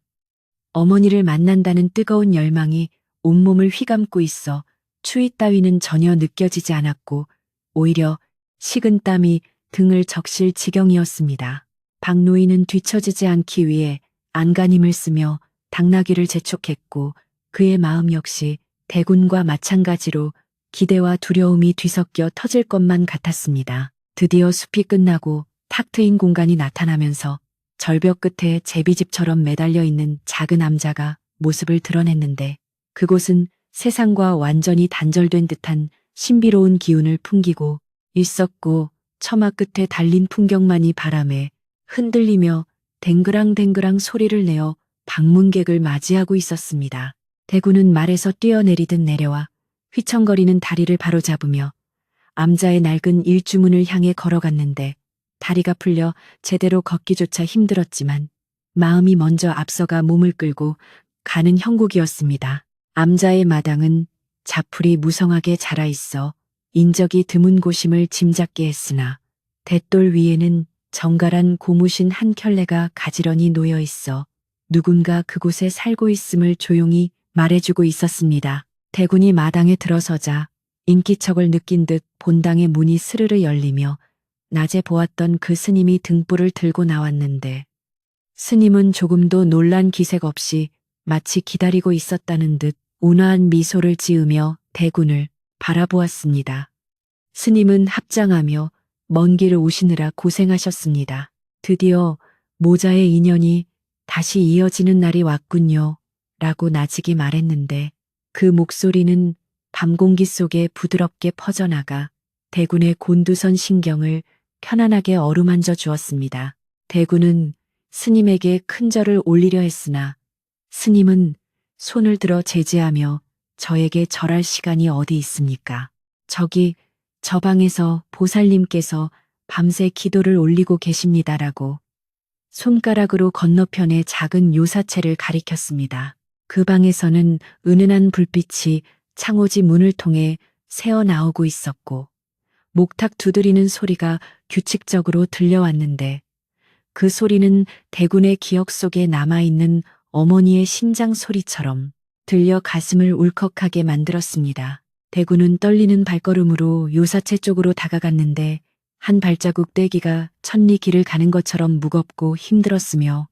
어머니를 만난다는 뜨거운 열망이 온몸을 휘감고 있어 추위 따위는 전혀 느껴지지 않았고 오히려 식은 땀이 등을 적실 지경이었습니다. 박노인은 뒤처지지 않기 위해 안간힘을 쓰며 당나귀를 재촉했고 그의 마음 역시 대군과 마찬가지로 기대와 두려움이 뒤섞여 터질 것만 같았습니다. 드디어 숲이 끝나고 탁 트인 공간이 나타나면서 절벽 끝에 제비집처럼 매달려 있는 작은 암자가 모습을 드러냈는데 그곳은 세상과 완전히 단절된 듯한 신비로운 기운을 풍기고 있었고 처마 끝에 달린 풍경만이 바람에 흔들리며 댕그랑댕그랑 소리를 내어 방문객을 맞이하고 있었습니다. 대군은 말에서 뛰어내리듯 내려와 휘청거리는 다리를 바로잡으며 암자의 낡은 일주문을 향해 걸어갔는데 다리가 풀려 제대로 걷기조차 힘들었지만 마음이 먼저 앞서가 몸을 끌고 가는 형국이었습니다. 암자의 마당은 자풀이 무성하게 자라있어 인적이 드문 곳임을 짐작게 했으나 돛돌 위에는 정갈한 고무신 한 켤레가 가지런히 놓여 있어 누군가 그곳에 살고 있음을 조용히 말해주고 있었습니다. 대군이 마당에 들어서자 인기척을 느낀 듯 본당의 문이 스르르 열리며 낮에 보았던 그 스님이 등불을 들고 나왔는데 스님은 조금도 놀란 기색 없이 마치 기다리고 있었다는 듯 온화한 미소를 지으며 대군을 바라보았습니다. 스님은 합장하며 먼 길을 오시느라 고생하셨습니다. 드디어 모자의 인연이 다시 이어지는 날이 왔군요. 라고 나직이 말했는데 그 목소리는 밤 공기 속에 부드럽게 퍼져나가 대군의 곤두선 신경을 편안하게 어루만져 주었습니다. 대군은 스님에게 큰 절을 올리려 했으나 스님은 손을 들어 제지하며 저에게 절할 시간이 어디 있습니까? 저기 저 방에서 보살님께서 밤새 기도를 올리고 계십니다라고 손가락으로 건너편의 작은 요사체를 가리켰습니다. 그 방에서는 은은한 불빛이 창호지 문을 통해 새어나오고 있었고 목탁 두드리는 소리가 규칙적으로 들려왔는데 그 소리는 대군의 기억 속에 남아있는 어머니의 심장 소리처럼 들려 가슴을 울컥하게 만들었습니다. 대군은 떨리는 발걸음으로 요사체 쪽으로 다가갔는데 한 발자국 떼기가 천리 길을 가는 것처럼 무겁고 힘들었으며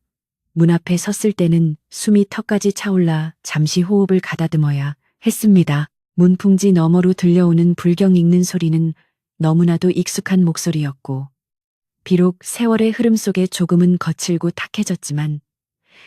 문 앞에 섰을 때는 숨이 턱까지 차올라 잠시 호흡을 가다듬어야 했습니다. 문풍지 너머로 들려오는 불경 읽는 소리는 너무나도 익숙한 목소리였고 비록 세월의 흐름 속에 조금은 거칠고 탁해졌지만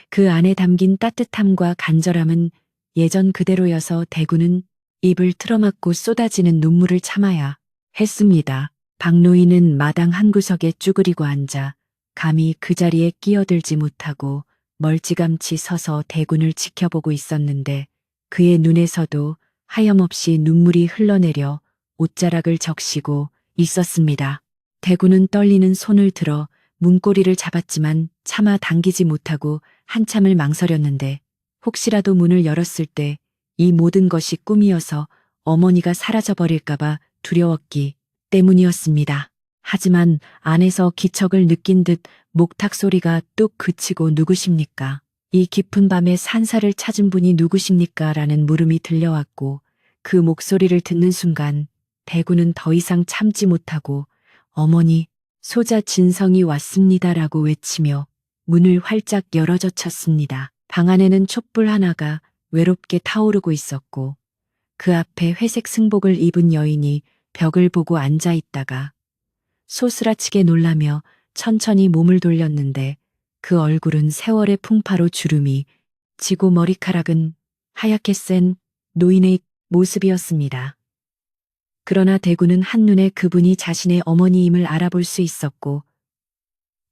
그 안에 담긴 따뜻함과 간절함은 예전 그대로여서 대군은 입을 틀어막고 쏟아지는 눈물을 참아야 했습니다. 박노인은 마당 한 구석에 쭈그리고 앉아 감히 그 자리에 끼어들지 못하고 멀찌감치 서서 대군을 지켜보고 있었는데 그의 눈에서도 하염없이 눈물이 흘러내려 옷자락을 적시고 있었습니다. 대군은 떨리는 손을 들어 문고리를 잡았지만 차마 당기지 못하고 한참을 망설였는데 혹시라도 문을 열었을 때 이 모든 것이 꿈이어서 어머니가 사라져버릴까봐 두려웠기 때문이었습니다. 하지만 안에서 기척을 느낀 듯 목탁 소리가 뚝 그치고 누구십니까? 이 깊은 밤에 산사를 찾은 분이 누구십니까? 라는 물음이 들려왔고 그 목소리를 듣는 순간 대구는 더 이상 참지 못하고 어머니, 소자 진성이 왔습니다라고 외치며 문을 활짝 열어젖혔습니다. 방 안에는 촛불 하나가 외롭게 타오르고 있었고 그 앞에 회색 승복을 입은 여인이 벽을 보고 앉아 있다가 소스라치게 놀라며 천천히 몸을 돌렸는데 그 얼굴은 세월의 풍파로 주름이 지고 머리카락은 하얗게 센 노인의 모습이었습니다. 그러나 대구는 한눈에 그분이 자신의 어머니임을 알아볼 수 있었고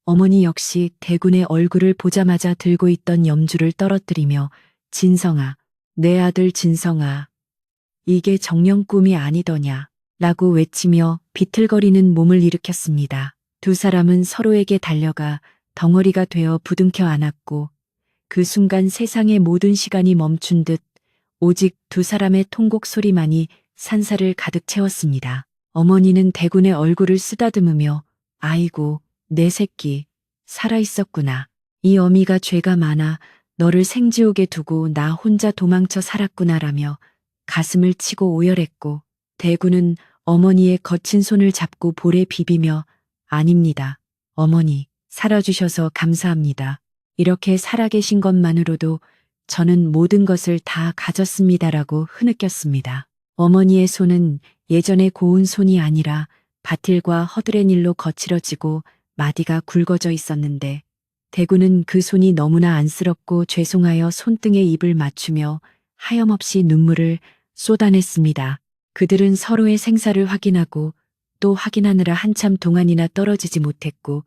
어머니 역시 대군의 얼굴을 보자마자 들고 있던 염주를 떨어뜨리며 진성아, 내 아들 진성아, 이게 정령 꿈이 아니더냐 라고 외치며 비틀거리는 몸을 일으켰습니다. 두 사람은 서로에게 달려가 덩어리가 되어 부둥켜 안았고 그 순간 세상의 모든 시간이 멈춘 듯 오직 두 사람의 통곡 소리만이 산사를 가득 채웠습니다. 어머니는 대군의 얼굴을 쓰다듬으며 아이고 내 새끼 살아있었구나. 이 어미가 죄가 많아 너를 생지옥에 두고 나 혼자 도망쳐 살았구나라며 가슴을 치고 오열했고 대군은 어머니의 거친 손을 잡고 볼에 비비며 아닙니다. 어머니 살아주셔서 감사합니다. 이렇게 살아계신 것만으로도 저는 모든 것을 다 가졌습니다라고 흐느꼈습니다. 어머니의 손은 예전의 고운 손이 아니라 바틀과 허드레닐로 거칠어지고 마디가 굵어져 있었는데 대구는 그 손이 너무나 안쓰럽고 죄송하여 손등에 입을 맞추며 하염없이 눈물을 쏟아냈습니다. 그들은 서로의 생사를 확인하고 또 확인하느라 한참 동안이나 떨어지지 못했고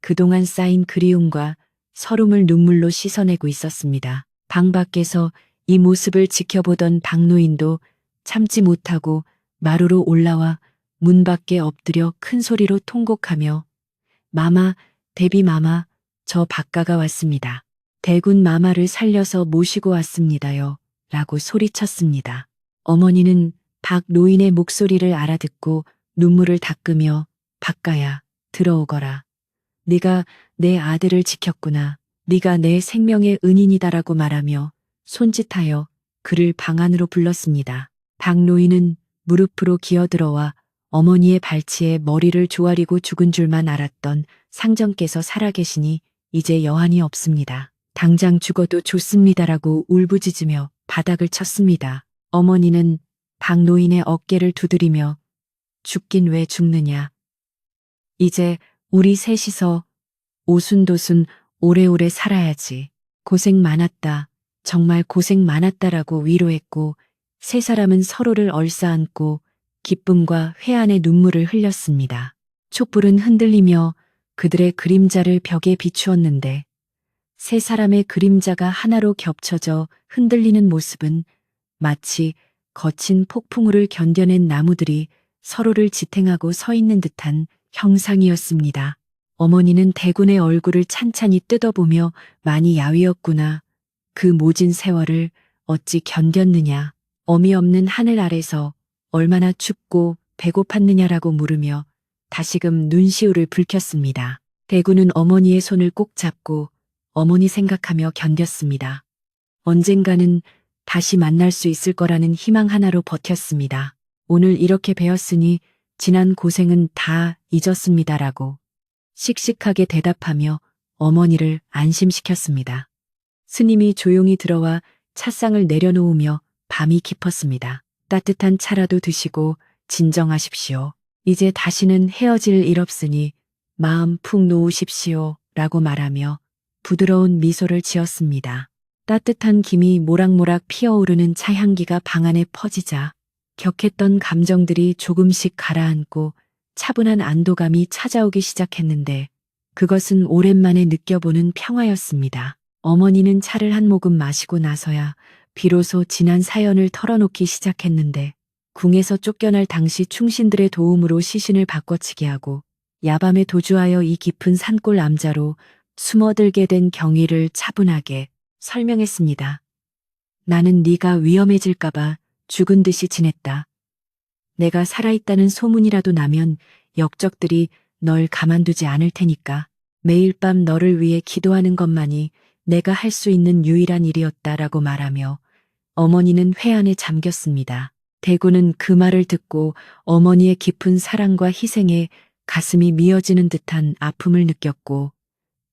그동안 쌓인 그리움과 서름을 눈물로 씻어내고 있었습니다. 방 밖에서 이 모습을 지켜보던 박노인도 참지 못하고 마루로 올라와 문 밖에 엎드려 큰 소리로 통곡하며 마마, 데비 마마, 저 박가가 왔습니다. 대군 마마를 살려서 모시고 왔습니다요. 라고 소리쳤습니다. 어머니는 박 노인의 목소리를 알아듣고 눈물을 닦으며 박가야, 들어오거라. 네가 내 아들을 지켰구나. 네가 내 생명의 은인이다라고 말하며 손짓하여 그를 방 안으로 불렀습니다. 박 노인은 무릎으로 기어들어와 어머니의 발치에 머리를 조아리고 죽은 줄만 알았던 상정께서 살아계시니 이제 여한이 없습니다. 당장 죽어도 좋습니다라고 울부짖으며 바닥을 쳤습니다. 어머니는 박 노인의 어깨를 두드리며 죽긴 왜 죽느냐. 이제 우리 셋이서 오순도순 오래오래 살아야지. 고생 많았다. 정말 고생 많았다라고 위로했고 세 사람은 서로를 얼싸안고 기쁨과 회한의 눈물을 흘렸습니다. 촛불은 흔들리며 그들의 그림자를 벽에 비추었는데 세 사람의 그림자가 하나로 겹쳐져 흔들리는 모습은 마치 거친 폭풍우를 견뎌낸 나무들이 서로를 지탱하고 서 있는 듯한 형상이었습니다. 어머니는 대군의 얼굴을 찬찬히 뜯어보며 많이 야위었구나. 그 모진 세월을 어찌 견뎠느냐. 어미 없는 하늘 아래서 얼마나 춥고 배고팠느냐라고 물으며 다시금 눈시울을 붉혔습니다. 대군은 어머니의 손을 꼭 잡고 어머니 생각하며 견뎠습니다. 언젠가는 다시 만날 수 있을 거라는 희망 하나로 버텼습니다. 오늘 이렇게 배웠으니 지난 고생은 다 잊었습니다라고 씩씩하게 대답하며 어머니를 안심시켰습니다. 스님이 조용히 들어와 찻상을 내려놓으며 밤이 깊었습니다. 따뜻한 차라도 드시고 진정하십시오. 이제 다시는 헤어질 일 없으니 마음 푹 놓으십시오. 라고 말하며 부드러운 미소를 지었습니다. 따뜻한 김이 모락모락 피어오르는 차향기가 방 안에 퍼지자 격했던 감정들이 조금씩 가라앉고 차분한 안도감이 찾아오기 시작했는데 그것은 오랜만에 느껴보는 평화였습니다. 어머니는 차를 한 모금 마시고 나서야 비로소 지난 사연을 털어놓기 시작했는데 궁에서 쫓겨날 당시 충신들의 도움으로 시신을 바꿔치기 하고 야밤에 도주하여 이 깊은 산골 암자로 숨어들게 된 경위를 차분하게 설명했습니다. 나는 네가 위험해질까봐 죽은 듯이 지냈다. 내가 살아있다는 소문이라도 나면 역적들이 널 가만두지 않을 테니까. 매일 밤 너를 위해 기도하는 것만이 내가 할 수 있는 유일한 일이었다라고 말하며 어머니는 회한에 잠겼습니다. 대구는 그 말을 듣고 어머니의 깊은 사랑과 희생에 가슴이 미어지는 듯한 아픔을 느꼈고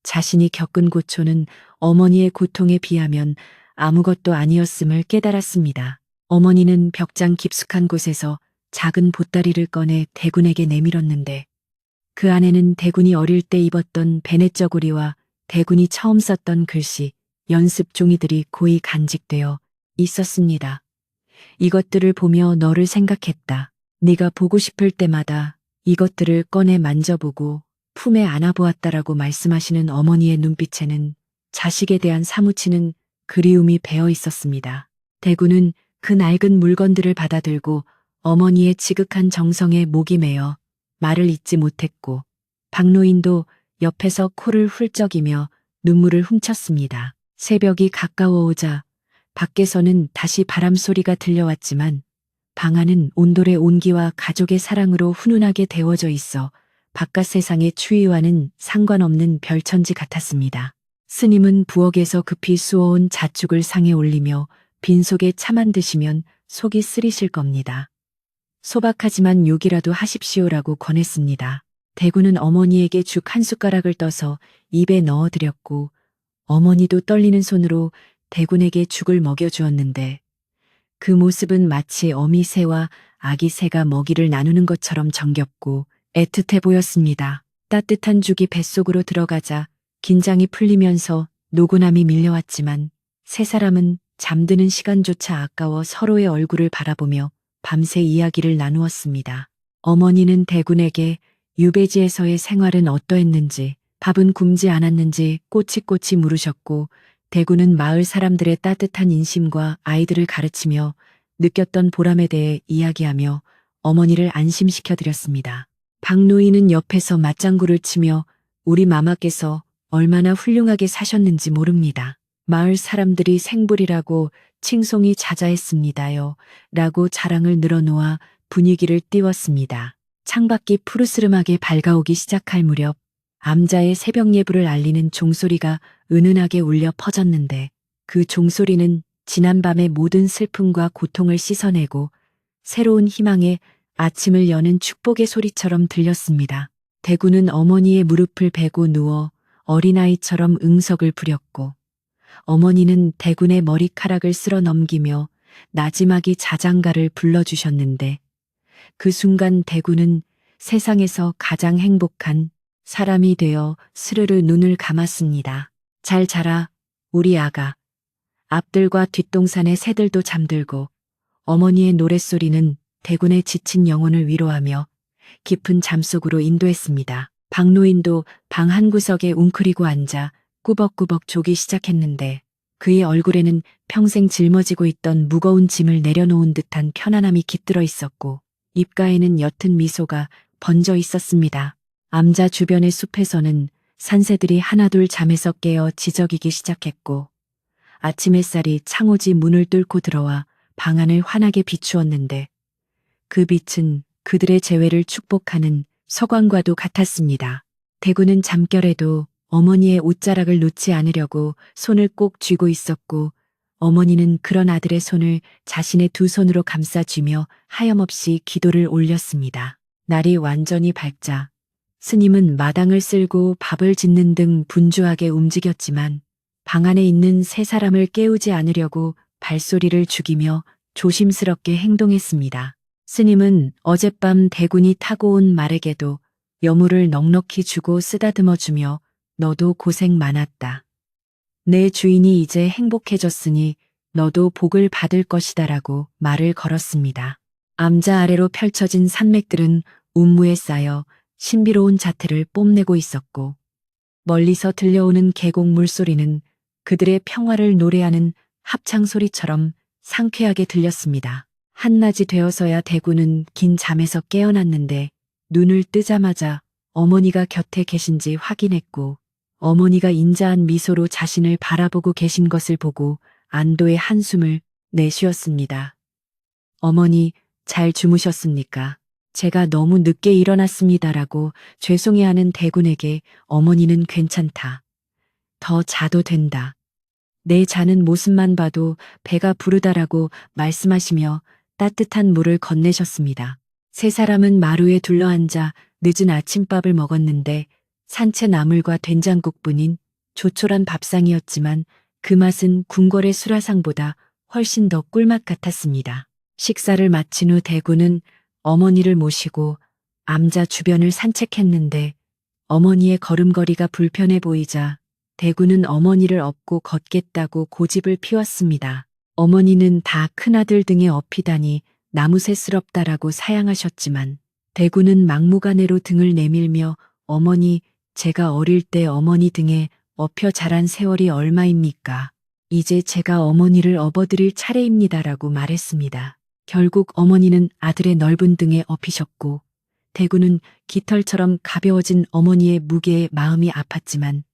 자신이 겪은 고초는 어머니의 고통에 비하면 아무것도 아니었음을 깨달았습니다. 어머니는 벽장 깊숙한 곳에서 작은 보따리를 꺼내 대군에게 내밀었는데 그 안에는 대군이 어릴 때 입었던 베넷 저고리와 대군이 처음 썼던 글씨, 연습 종이들이 고이 간직되어 있었습니다. 이것들을 보며 너를 생각했다. 네가 보고 싶을 때마다 이것들을 꺼내 만져보고 품에 안아보았다라고 말씀하시는 어머니의 눈빛에는 자식에 대한 사무치는 그리움이 배어 있었습니다. 대구는 그 낡은 물건들을 받아들고 어머니의 지극한 정성에 목이 메어 말을 잇지 못했고 박노인도 옆에서 코를 훌쩍이며 눈물을 훔쳤습니다. 새벽이 가까워오자 밖에서는 다시 바람 소리가 들려왔지만 방 안은 온돌의 온기와 가족의 사랑으로 훈훈하게 데워져 있어 바깥 세상의 추위와는 상관없는 별천지 같았습니다. 스님은 부엌에서 급히 쑤어온 잣죽을 상에 올리며 빈속에 차만 드시면 속이 쓰리실 겁니다. 소박하지만 욕이라도 하십시오라고 권했습니다. 대구는 어머니에게 죽 한 숟가락을 떠서 입에 넣어드렸고 어머니도 떨리는 손으로 대군에게 죽을 먹여주었는데 그 모습은 마치 어미 새와 아기 새가 먹이를 나누는 것처럼 정겹고 애틋해 보였습니다. 따뜻한 죽이 뱃속으로 들어가자 긴장이 풀리면서 노곤함이 밀려왔지만 세 사람은 잠드는 시간조차 아까워 서로의 얼굴을 바라보며 밤새 이야기를 나누었습니다. 어머니는 대군에게 유배지에서의 생활은 어떠했는지, 밥은 굶지 않았는지 꼬치꼬치 물으셨고 대군은 마을 사람들의 따뜻한 인심과 아이들을 가르치며 느꼈던 보람에 대해 이야기하며 어머니를 안심시켜 드렸습니다. 박노인은 옆에서 맞장구를 치며 우리 마마께서 얼마나 훌륭하게 사셨는지 모릅니다. 마을 사람들이 생불이라고 칭송이 자자했습니다요. 라고 자랑을 늘어놓아 분위기를 띄웠습니다. 창밖이 푸르스름하게 밝아오기 시작할 무렵 암자의 새벽 예불을 알리는 종소리가 은은하게 울려 퍼졌는데 그 종소리는 지난밤의 모든 슬픔과 고통을 씻어내고 새로운 희망의 아침을 여는 축복의 소리처럼 들렸습니다. 대구는 어머니의 무릎을 베고 누워 어린아이처럼 응석을 부렸고 어머니는 대군의 머리카락을 쓸어 넘기며 나지막이 자장가를 불러주셨는데 그 순간 대군은 세상에서 가장 행복한 사람이 되어 스르르 눈을 감았습니다. 잘 자라, 우리 아가. 앞들과 뒷동산의 새들도 잠들고 어머니의 노랫소리는 대군의 지친 영혼을 위로하며 깊은 잠속으로 인도했습니다. 박노인도 방 한구석에 웅크리고 앉아 꾸벅꾸벅 조기 시작했는데 그의 얼굴에는 평생 짊어지고 있던 무거운 짐을 내려놓은 듯한 편안함이 깃들어 있었고 입가에는 옅은 미소가 번져 있었습니다. 암자 주변의 숲에서는 산새들이 하나둘 잠에서 깨어 지저귀기 시작했고 아침 햇살이 창호지 문을 뚫고 들어와 방 안을 환하게 비추었는데 그 빛은 그들의 재회를 축복하는 서광과도 같았습니다. 대구는 잠결에도 어머니의 옷자락을 놓지 않으려고 손을 꼭 쥐고 있었고 어머니는 그런 아들의 손을 자신의 두 손으로 감싸쥐며 하염없이 기도를 올렸습니다. 날이 완전히 밝자 스님은 마당을 쓸고 밥을 짓는 등 분주하게 움직였지만 방 안에 있는 세 사람을 깨우지 않으려고 발소리를 죽이며 조심스럽게 행동했습니다. 스님은 어젯밤 대군이 타고 온 말에게도 여물을 넉넉히 주고 쓰다듬어주며 너도 고생 많았다. 내 주인이 이제 행복해졌으니 너도 복을 받을 것이다라고 말을 걸었습니다. 암자 아래로 펼쳐진 산맥들은 운무에 쌓여 신비로운 자태를 뽐내고 있었고 멀리서 들려오는 계곡 물소리는 그들의 평화를 노래하는 합창소리처럼 상쾌하게 들렸습니다. 한낮이 되어서야 대구는 긴 잠에서 깨어났는데 눈을 뜨자마자 어머니가 곁에 계신지 확인했고 어머니가 인자한 미소로 자신을 바라보고 계신 것을 보고 안도의 한숨을 내쉬었습니다. 어머니, 잘 주무셨습니까? 제가 너무 늦게 일어났습니다라고 죄송해하는 대군에게 어머니는 괜찮다. 더 자도 된다. 내 자는 모습만 봐도 배가 부르다라고 말씀하시며 따뜻한 물을 건네셨습니다. 세 사람은 마루에 둘러앉아 늦은 아침밥을 먹었는데 산채 나물과 된장국뿐인 조촐한 밥상이었지만 그 맛은 궁궐의 수라상보다 훨씬 더 꿀맛 같았습니다. 식사를 마친 후 대군은 어머니를 모시고 암자 주변을 산책했는데 어머니의 걸음걸이가 불편해 보이자 대군은 어머니를 업고 걷겠다고 고집을 피웠습니다. 어머니는 다 큰아들 등에 업히다니 나무새스럽다라고 사양하셨지만 대군은 막무가내로 등을 내밀며 어머니, 제가 어릴 때 어머니 등에 업혀 자란 세월이 얼마입니까? 이제 제가 어머니를 업어드릴 차례입니다라고 말했습니다. 결국 어머니는 아들의 넓은 등에 업히셨고 대군은 깃털처럼 가벼워진 어머니의 무게에 마음이 아팠지만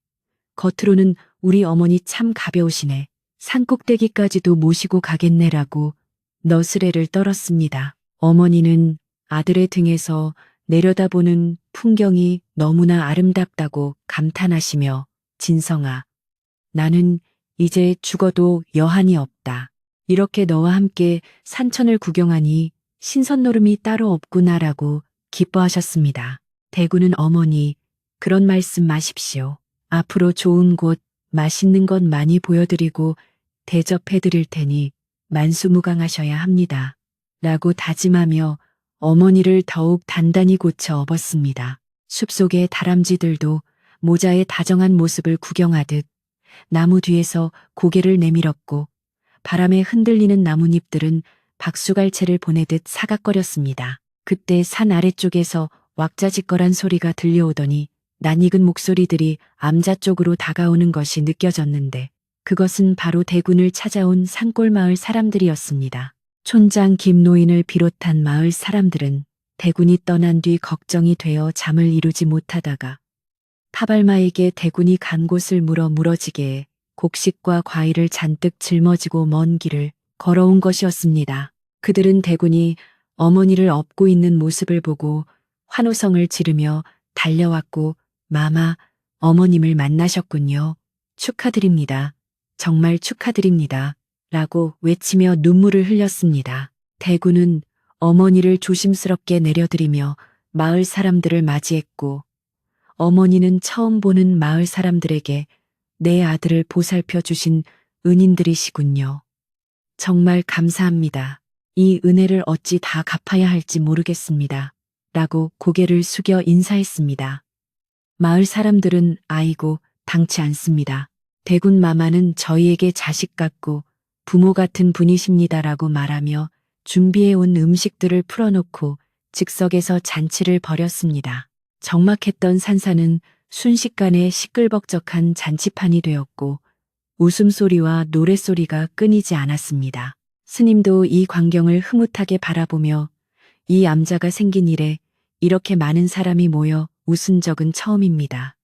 겉으로는 우리 어머니 참 가벼우시네. 산꼭대기까지도 모시고 가겠네라고 너스레를 떨었습니다. 어머니는 아들의 등에서 내려다보는 풍경이 너무나 아름답다고 감탄하시며 진성아, 나는 이제 죽어도 여한이 없다. 이렇게 너와 함께 산천을 구경하니 신선노름이 따로 없구나라고 기뻐하셨습니다. 대구는 어머니, 그런 말씀 마십시오. 앞으로 좋은 곳, 맛있는 것 많이 보여드리고 대접해드릴 테니 만수무강하셔야 합니다. 라고 다짐하며 어머니를 더욱 단단히 고쳐 업었습니다. 숲속의 다람쥐들도 모자의 다정한 모습을 구경하듯 나무 뒤에서 고개를 내밀었고 바람에 흔들리는 나뭇잎들은 박수갈채를 보내듯 사각거렸습니다. 그때 산 아래쪽에서 왁자지껄한 소리가 들려오더니 낯익은 목소리들이 암자 쪽으로 다가오는 것이 느껴졌는데 그것은 바로 대군을 찾아온 산골마을 사람들이었습니다. 촌장 김노인을 비롯한 마을 사람들은 대군이 떠난 뒤 걱정이 되어 잠을 이루지 못하다가 타발마에게 대군이 간 곳을 물어 물어지게 해 곡식과 과일을 잔뜩 짊어지고 먼 길을 걸어온 것이었습니다. 그들은 대군이 어머니를 업고 있는 모습을 보고 환호성을 지르며 달려왔고 마마, 어머님을 만나셨군요. 축하드립니다. 정말 축하드립니다. 라고 외치며 눈물을 흘렸습니다. 대군은 어머니를 조심스럽게 내려드리며 마을 사람들을 맞이했고 어머니는 처음 보는 마을 사람들에게 내 아들을 보살펴 주신 은인들이시군요. 정말 감사합니다. 이 은혜를 어찌 다 갚아야 할지 모르겠습니다. 라고 고개를 숙여 인사했습니다. 마을 사람들은 아이고 당치 않습니다. 대군 마마는 저희에게 자식 같고 부모 같은 분이십니다라고 말하며 준비해온 음식들을 풀어놓고 즉석에서 잔치를 벌였습니다. 적막했던 산사는 순식간에 시끌벅적한 잔치판이 되었고 웃음소리와 노랫소리가 끊이지 않았습니다. 스님도 이 광경을 흐뭇하게 바라보며 이 암자가 생긴 이래 이렇게 많은 사람이 모여 웃은 적은 처음입니다.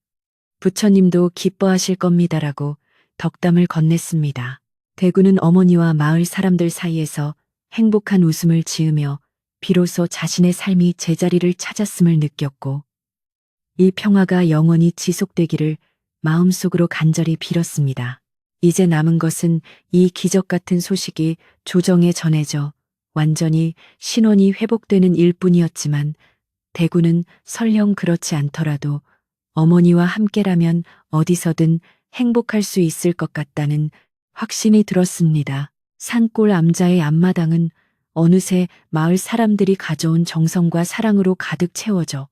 부처님도 기뻐하실 겁니다라고 덕담을 건넸습니다. 대구는 어머니와 마을 사람들 사이에서 행복한 웃음을 지으며 비로소 자신의 삶이 제자리를 찾았음을 느꼈고 이 평화가 영원히 지속되기를 마음속으로 간절히 빌었습니다. 이제 남은 것은 이 기적 같은 소식이 조정에 전해져 완전히 신원이 회복되는 일뿐이었지만 대구는 설령 그렇지 않더라도 어머니와 함께라면 어디서든 행복할 수 있을 것 같다는 확신이 들었습니다. 산골 암자의 앞마당은 어느새 마을 사람들이 가져온 정성과 사랑으로 가득 채워져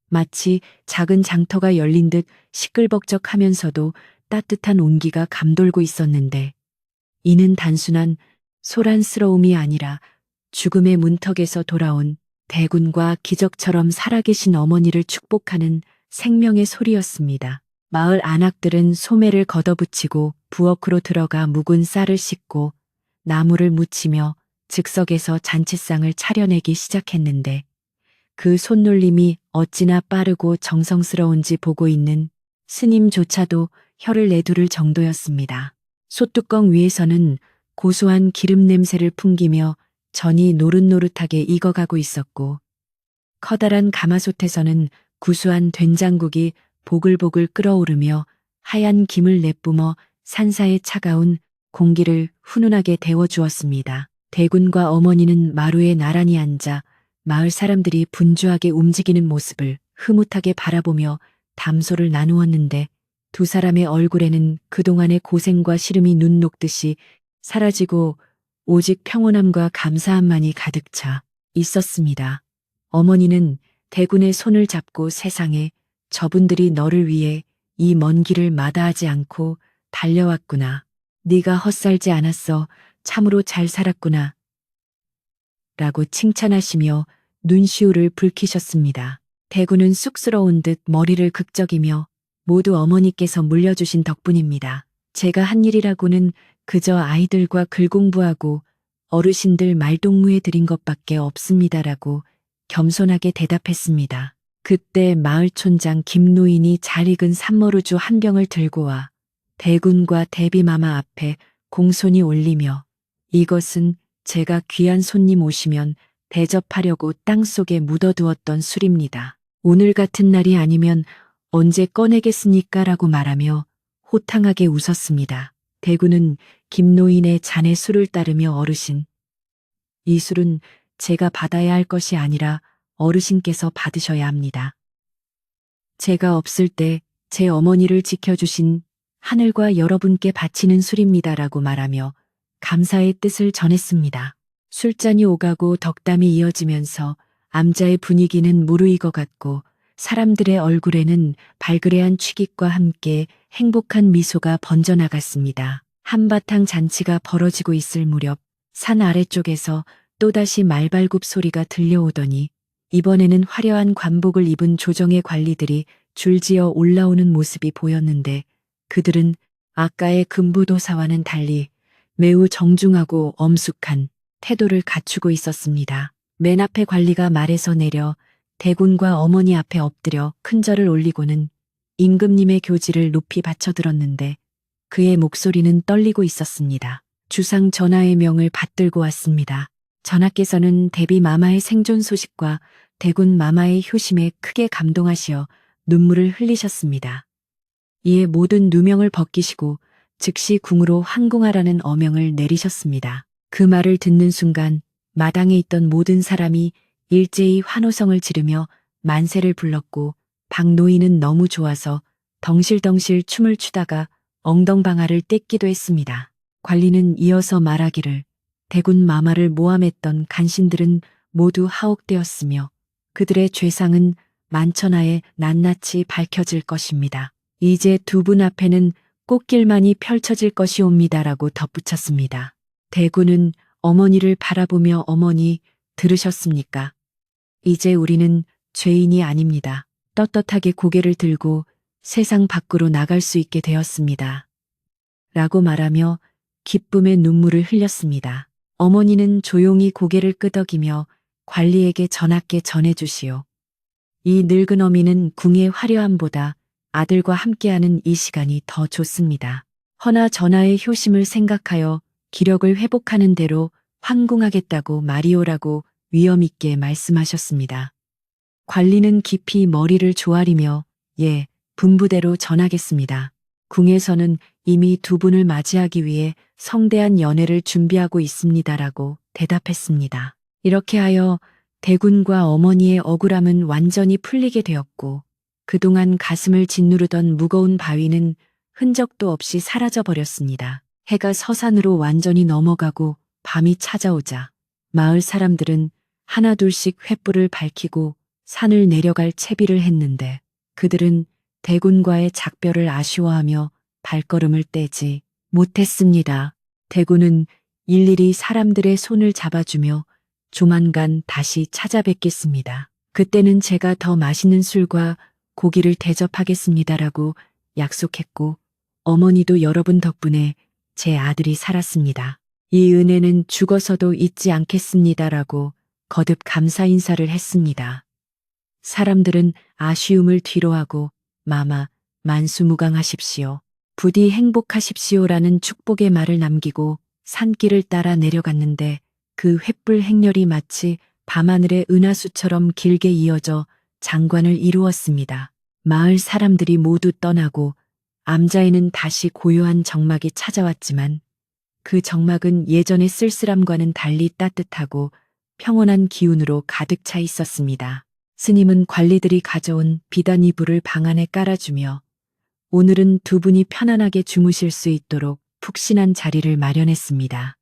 마치 작은 장터가 열린 듯 시끌벅적하면서도 따뜻한 온기가 감돌고 있었는데 이는 단순한 소란스러움이 아니라 죽음의 문턱에서 돌아온 대군과 기적처럼 살아계신 어머니를 축복하는 생명의 소리였습니다. 마을 안악들은 소매를 걷어붙이고 부엌으로 들어가 묵은 쌀을 씻고 나무를 묻히며 즉석에서 잔치상을 차려내기 시작했는데 그 손놀림이 어찌나 빠르고 정성스러운지 보고 있는 스님조차도 혀를 내두를 정도였습니다. 솥뚜껑 위에서는 고소한 기름 냄새를 풍기며 전이 노릇노릇하게 익어가고 있었고 커다란 가마솥에서는 구수한 된장국이 보글보글 끓어오르며 하얀 김을 내뿜어 산사의 차가운 공기를 훈훈하게 데워주었습니다. 대군과 어머니는 마루에 나란히 앉아 마을 사람들이 분주하게 움직이는 모습을 흐뭇하게 바라보며 담소를 나누었는데 두 사람의 얼굴에는 그동안의 고생과 시름이 눈 녹듯이 사라지고 오직 평온함과 감사함만이 가득 차 있었습니다. 어머니는 대군의 손을 잡고 세상에 저분들이 너를 위해 이 먼 길을 마다하지 않고 달려왔구나. 네가 헛살지 않았어. 참으로 잘 살았구나. 라고 칭찬하시며 눈시울을 붉히셨습니다. 대군은 쑥스러운 듯 머리를 극적이며 모두 어머니께서 물려주신 덕분입니다. 제가 한 일이라고는 그저 아이들과 글 공부하고 어르신들 말동무해 드린 것밖에 없습니다라고 겸손하게 대답했습니다. 그때 마을촌장 김노인이 잘 익은 산머루주 한 병을 들고 와 대군과 대비마마 앞에 공손히 올리며 이것은 제가 귀한 손님 오시면 대접하려고 땅속에 묻어두었던 술입니다. 오늘 같은 날이 아니면 언제 꺼내겠습니까? 라고 말하며 호탕하게 웃었습니다. 대군은 김노인의 잔에 술을 따르며 어르신, 이 술은 제가 받아야 할 것이 아니라 어르신께서 받으셔야 합니다. 제가 없을 때 제 어머니를 지켜주신 하늘과 여러분께 바치는 술입니다라고 말하며 감사의 뜻을 전했습니다. 술잔이 오가고 덕담이 이어지면서 암자의 분위기는 무르익어갔고 사람들의 얼굴에는 발그레한 취깃과 함께 행복한 미소가 번져나갔습니다. 한바탕 잔치가 벌어지고 있을 무렵 산 아래쪽에서 또다시 말발굽 소리가 들려오더니 이번에는 화려한 관복을 입은 조정의 관리들이 줄지어 올라오는 모습이 보였는데 그들은 아까의 금부도사와는 달리 매우 정중하고 엄숙한 태도를 갖추고 있었습니다. 맨 앞에 관리가 말에서 내려 대군과 어머니 앞에 엎드려 큰절을 올리고는 임금님의 교지를 높이 받쳐들었는데 그의 목소리는 떨리고 있었습니다. 주상 전하의 명을 받들고 왔습니다. 전하께서는 대비 마마의 생존 소식과 대군 마마의 효심에 크게 감동하시어 눈물을 흘리셨습니다. 이에 모든 누명을 벗기시고 즉시 궁으로 항공하라는 어명을 내리셨습니다. 그 말을 듣는 순간 마당에 있던 모든 사람이 일제히 환호성을 지르며 만세를 불렀고 박노인은 너무 좋아서 덩실덩실 춤을 추다가 엉덩방아를 뗐기도 했습니다. 관리는 이어서 말하기를 대군 마마를 모함했던 간신들은 모두 하옥되었으며 그들의 죄상은 만천하에 낱낱이 밝혀질 것입니다. 이제 두 분 앞에는 꽃길만이 펼쳐질 것이옵니다라고 덧붙였습니다. 대군은 어머니를 바라보며 어머니 들으셨습니까? 이제 우리는 죄인이 아닙니다. 떳떳하게 고개를 들고 세상 밖으로 나갈 수 있게 되었습니다. 라고 말하며 기쁨의 눈물을 흘렸습니다. 어머니는 조용히 고개를 끄덕이며 관리에게 전하께 전해주시오. 이 늙은 어미는 궁의 화려함보다 아들과 함께하는 이 시간이 더 좋습니다. 허나 전하의 효심을 생각하여 기력을 회복하는 대로 황궁하겠다고 말이오라고 위엄있게 말씀하셨습니다. 관리는 깊이 머리를 조아리며 예, 분부대로 전하겠습니다. 궁에서는 이미 두 분을 맞이하기 위해 성대한 연회를 준비하고 있습니다라고 대답했습니다. 이렇게 하여 대군과 어머니의 억울함은 완전히 풀리게 되었고 그동안 가슴을 짓누르던 무거운 바위는 흔적도 없이 사라져 버렸습니다. 해가 서산으로 완전히 넘어가고 밤이 찾아오자 마을 사람들은 하나둘씩 횃불을 밝히고 산을 내려갈 채비를 했는데 그들은 대군과의 작별을 아쉬워하며 발걸음을 떼지 못했습니다. 대군은 일일이 사람들의 손을 잡아주며 조만간 다시 찾아뵙겠습니다. 그때는 제가 더 맛있는 술과 고기를 대접하겠습니다라고 약속했고 어머니도 여러분 덕분에 제 아들이 살았습니다. 이 은혜는 죽어서도 잊지 않겠습니다라고 거듭 감사 인사를 했습니다. 사람들은 아쉬움을 뒤로하고 마마 만수무강하십시오. 부디 행복하십시오라는 축복의 말을 남기고 산길을 따라 내려갔는데 그 횃불 행렬이 마치 밤하늘의 은하수처럼 길게 이어져 장관을 이루었습니다. 마을 사람들이 모두 떠나고 암자에는 다시 고요한 정막이 찾아왔지만 그 정막은 예전의 쓸쓸함과는 달리 따뜻하고 평온한 기운으로 가득 차 있었습니다. 스님은 관리들이 가져온 비단 이불을 방 안에 깔아주며 오늘은 두 분이 편안하게 주무실 수 있도록 푹신한 자리를 마련했습니다.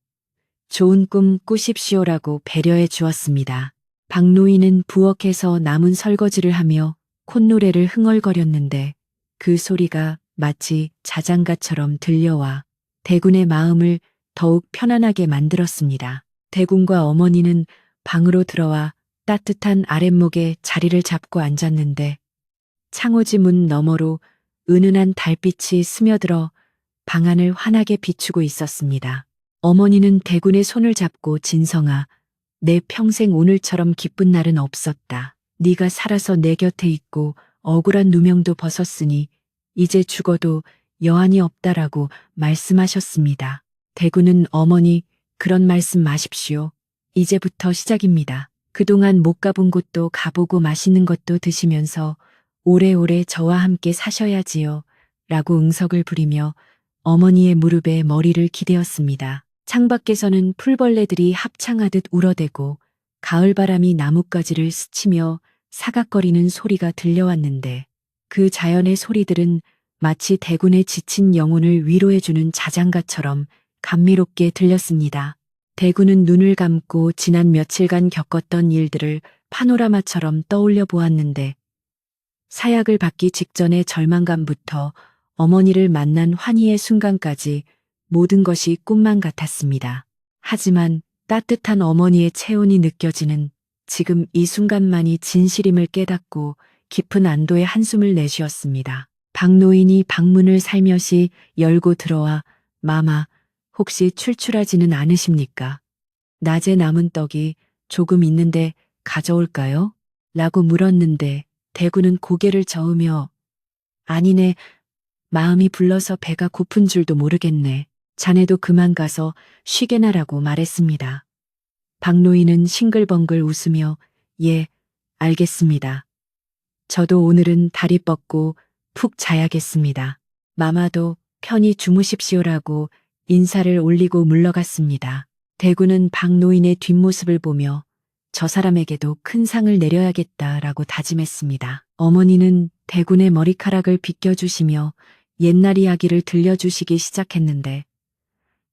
좋은 꿈 꾸십시오라고 배려해 주었습니다. 박노인은 부엌에서 남은 설거지를 하며 콧노래를 흥얼거렸는데 그 소리가 마치 자장가처럼 들려와 대군의 마음을 더욱 편안하게 만들었습니다. 대군과 어머니는 방으로 들어와 따뜻한 아랫목에 자리를 잡고 앉았는데 창호지 문 너머로 은은한 달빛이 스며들어 방안을 환하게 비추고 있었습니다. 어머니는 대군의 손을 잡고 진성아, 내 평생 오늘처럼 기쁜 날은 없었다. 네가 살아서 내 곁에 있고 억울한 누명도 벗었으니 이제 죽어도 여한이 없다라고 말씀하셨습니다. 대군은 어머니, 그런 말씀 마십시오. 이제부터 시작입니다. 그동안 못 가본 곳도 가보고 맛있는 것도 드시면서 오래오래 저와 함께 사셔야지요. 라고 응석을 부리며 어머니의 무릎에 머리를 기대었습니다. 창밖에서는 풀벌레들이 합창하듯 울어대고 가을바람이 나뭇가지를 스치며 사각거리는 소리가 들려왔는데 그 자연의 소리들은 마치 대군의 지친 영혼을 위로해주는 자장가처럼 감미롭게 들렸습니다. 대군은 눈을 감고 지난 며칠간 겪었던 일들을 파노라마처럼 떠올려 보았는데 사약을 받기 직전의 절망감부터 어머니를 만난 환희의 순간까지 모든 것이 꿈만 같았습니다. 하지만 따뜻한 어머니의 체온이 느껴지는 지금 이 순간만이 진실임을 깨닫고 깊은 안도의 한숨을 내쉬었습니다. 박노인이 방문을 살며시 열고 들어와 마마, 혹시 출출하지는 않으십니까? 낮에 남은 떡이 조금 있는데 가져올까요? 라고 물었는데 대군은 고개를 저으며 아니네, 마음이 불러서 배가 고픈 줄도 모르겠네. 자네도 그만 가서 쉬게나라고 말했습니다. 박노인은 싱글벙글 웃으며 예, 알겠습니다. 저도 오늘은 다리 뻗고 푹 자야겠습니다. 마마도 편히 주무십시오라고 인사를 올리고 물러갔습니다. 대군은 박노인의 뒷모습을 보며 저 사람에게도 큰 상을 내려야겠다라고 다짐했습니다. 어머니는 대군의 머리카락을 빗겨주시며 옛날 이야기를 들려주시기 시작했는데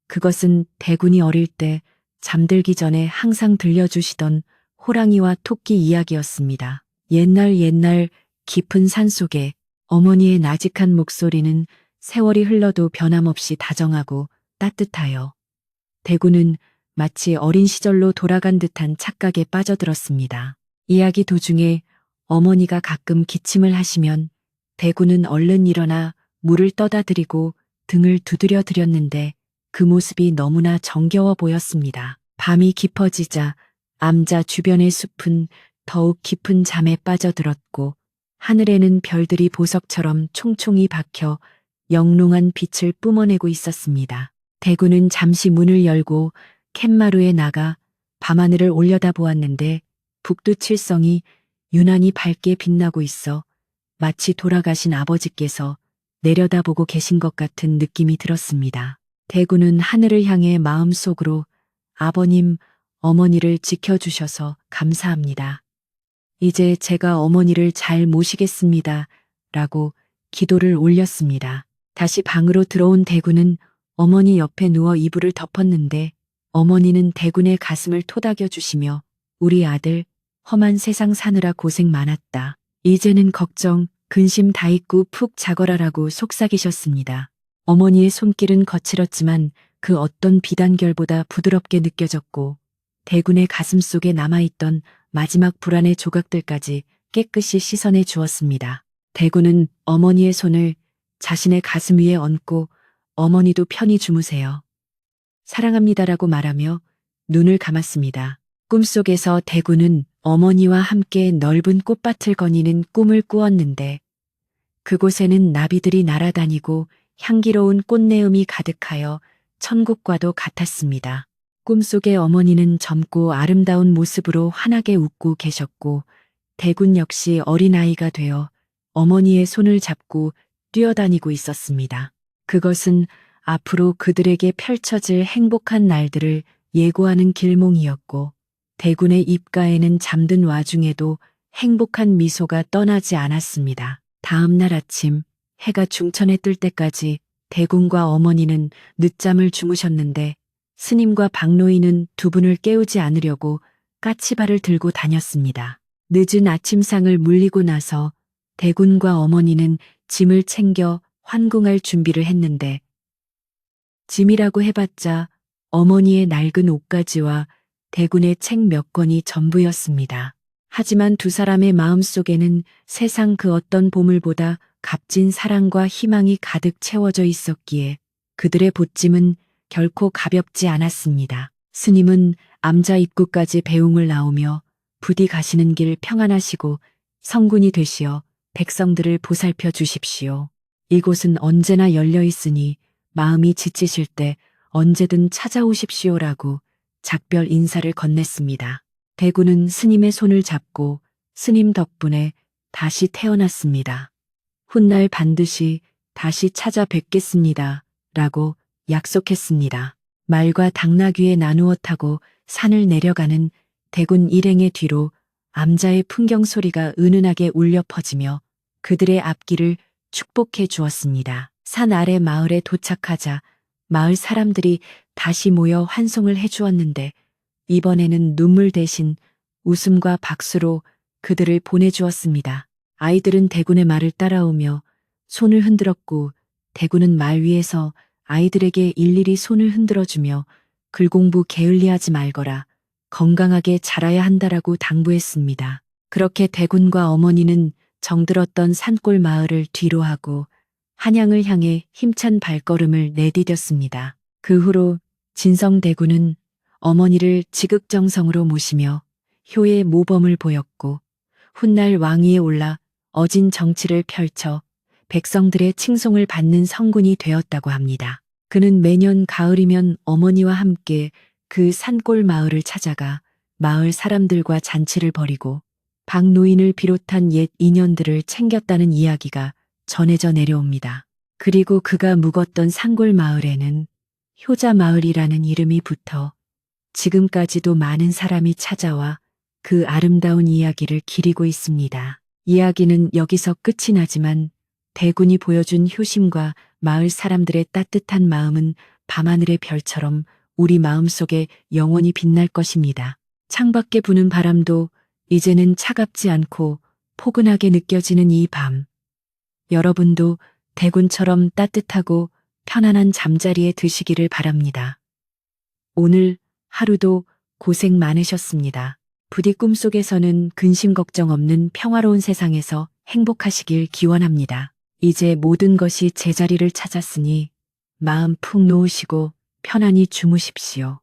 그것은 대군이 어릴 때 잠들기 전에 항상 들려주시던 호랑이와 토끼 이야기였습니다. 옛날 깊은 산속에 어머니의 나직한 목소리는 세월이 흘러도 변함없이 다정하고 따뜻하여 대군은 마치 어린 시절로 돌아간 듯한 착각에 빠져들었습니다. 이야기 도중에 어머니가 가끔 기침을 하시면 대군은 얼른 일어나 물을 떠다 드리고 등을 두드려 드렸는데 그 모습이 너무나 정겨워 보였습니다. 밤이 깊어지자 암자 주변의 숲은 더욱 깊은 잠에 빠져들었고 하늘에는 별들이 보석처럼 총총히 박혀 영롱한 빛을 뿜어내고 있었습니다. 대군은 잠시 문을 열고 캔마루에 나가 밤하늘을 올려다보았는데 북두칠성이 유난히 밝게 빛나고 있어 마치 돌아가신 아버지께서 내려다보고 계신 것 같은 느낌이 들었습니다. 대군은 하늘을 향해 마음속으로 아버님, 어머니를 지켜주셔서 감사합니다. 이제 제가 어머니를 잘 모시겠습니다. 라고 기도를 올렸습니다. 다시 방으로 들어온 대군은 어머니 옆에 누워 이불을 덮었는데 어머니는 대군의 가슴을 토닥여 주시며 우리 아들 험한 세상 사느라 고생 많았다. 이제는 걱정, 근심 다 잊고 푹 자거라라고 속삭이셨습니다. 어머니의 손길은 거칠었지만 그 어떤 비단결보다 부드럽게 느껴졌고 대군의 가슴 속에 남아있던 마지막 불안의 조각들까지 깨끗이 씻어내 주었습니다. 대군은 어머니의 손을 자신의 가슴 위에 얹고 어머니도 편히 주무세요. 사랑합니다라고 말하며 눈을 감았습니다. 꿈속에서 대군은 어머니와 함께 넓은 꽃밭을 거니는 꿈을 꾸었는데 그곳에는 나비들이 날아다니고 향기로운 꽃내음이 가득하여 천국과도 같았습니다. 꿈속의 어머니는 젊고 아름다운 모습으로 환하게 웃고 계셨고 대군 역시 어린아이가 되어 어머니의 손을 잡고 뛰어다니고 있었습니다. 그것은 앞으로 그들에게 펼쳐질 행복한 날들을 예고하는 길몽이었고 대군의 입가에는 잠든 와중에도 행복한 미소가 떠나지 않았습니다. 다음 날 아침 해가 중천에 뜰 때까지 대군과 어머니는 늦잠을 주무셨는데 스님과 박노인은 두 분을 깨우지 않으려고 까치발을 들고 다녔습니다. 늦은 아침상을 물리고 나서 대군과 어머니는 짐을 챙겨 환궁할 준비를 했는데 짐이라고 해봤자 어머니의 낡은 옷가지와 대군의 책 몇 권이 전부였습니다. 하지만 두 사람의 마음속에는 세상 그 어떤 보물보다 값진 사랑과 희망이 가득 채워져 있었기에 그들의 보찜은 결코 가볍지 않았습니다. 스님은 암자 입구까지 배웅을 나오며 부디 가시는 길 평안하시고 성군이 되시어 백성들을 보살펴 주십시오. 이곳은 언제나 열려 있으니 마음이 지치실 때 언제든 찾아오십시오라고 작별 인사를 건넸습니다. 대군은 스님의 손을 잡고 스님 덕분에 다시 태어났습니다. 훗날 반드시 다시 찾아뵙겠습니다. 라고 약속했습니다. 말과 당나귀에 나누어 타고 산을 내려가는 대군 일행의 뒤로 암자의 풍경 소리가 은은하게 울려 퍼지며 그들의 앞길을 축복해 주었습니다. 산 아래 마을에 도착하자 마을 사람들이 다시 모여 환송을 해 주었는데 이번에는 눈물 대신 웃음과 박수로 그들을 보내주었습니다. 아이들은 대군의 말을 따라오며 손을 흔들었고 대군은 말 위에서 아이들에게 일일이 손을 흔들어주며 글공부 게을리하지 말거라, 건강하게 자라야 한다라고 당부했습니다. 그렇게 대군과 어머니는 정들었던 산골 마을을 뒤로하고 한양을 향해 힘찬 발걸음을 내디뎠습니다. 그 후로 진성대군은 어머니를 지극정성으로 모시며 효의 모범을 보였고 훗날 왕위에 올라 어진 정치를 펼쳐 백성들의 칭송을 받는 성군이 되었다고 합니다. 그는 매년 가을이면 어머니와 함께 그 산골 마을을 찾아가 마을 사람들과 잔치를 벌이고 박노인을 비롯한 옛 인연들을 챙겼다는 이야기가 전해져 내려옵니다. 그리고 그가 묵었던 산골 마을에는 효자마을이라는 이름이 붙어 지금까지도 많은 사람이 찾아와 그 아름다운 이야기를 기리고 있습니다. 이야기는 여기서 끝이 나지만 대군이 보여준 효심과 마을 사람들의 따뜻한 마음은 밤하늘의 별처럼 우리 마음속에 영원히 빛날 것입니다. 창밖에 부는 바람도 이제는 차갑지 않고 포근하게 느껴지는 이 밤. 여러분도 대군처럼 따뜻하고 편안한 잠자리에 드시기를 바랍니다. 오늘 하루도 고생 많으셨습니다. 부디 꿈속에서는 근심 걱정 없는 평화로운 세상에서 행복하시길 기원합니다. 이제 모든 것이 제자리를 찾았으니 마음 푹 놓으시고 편안히 주무십시오.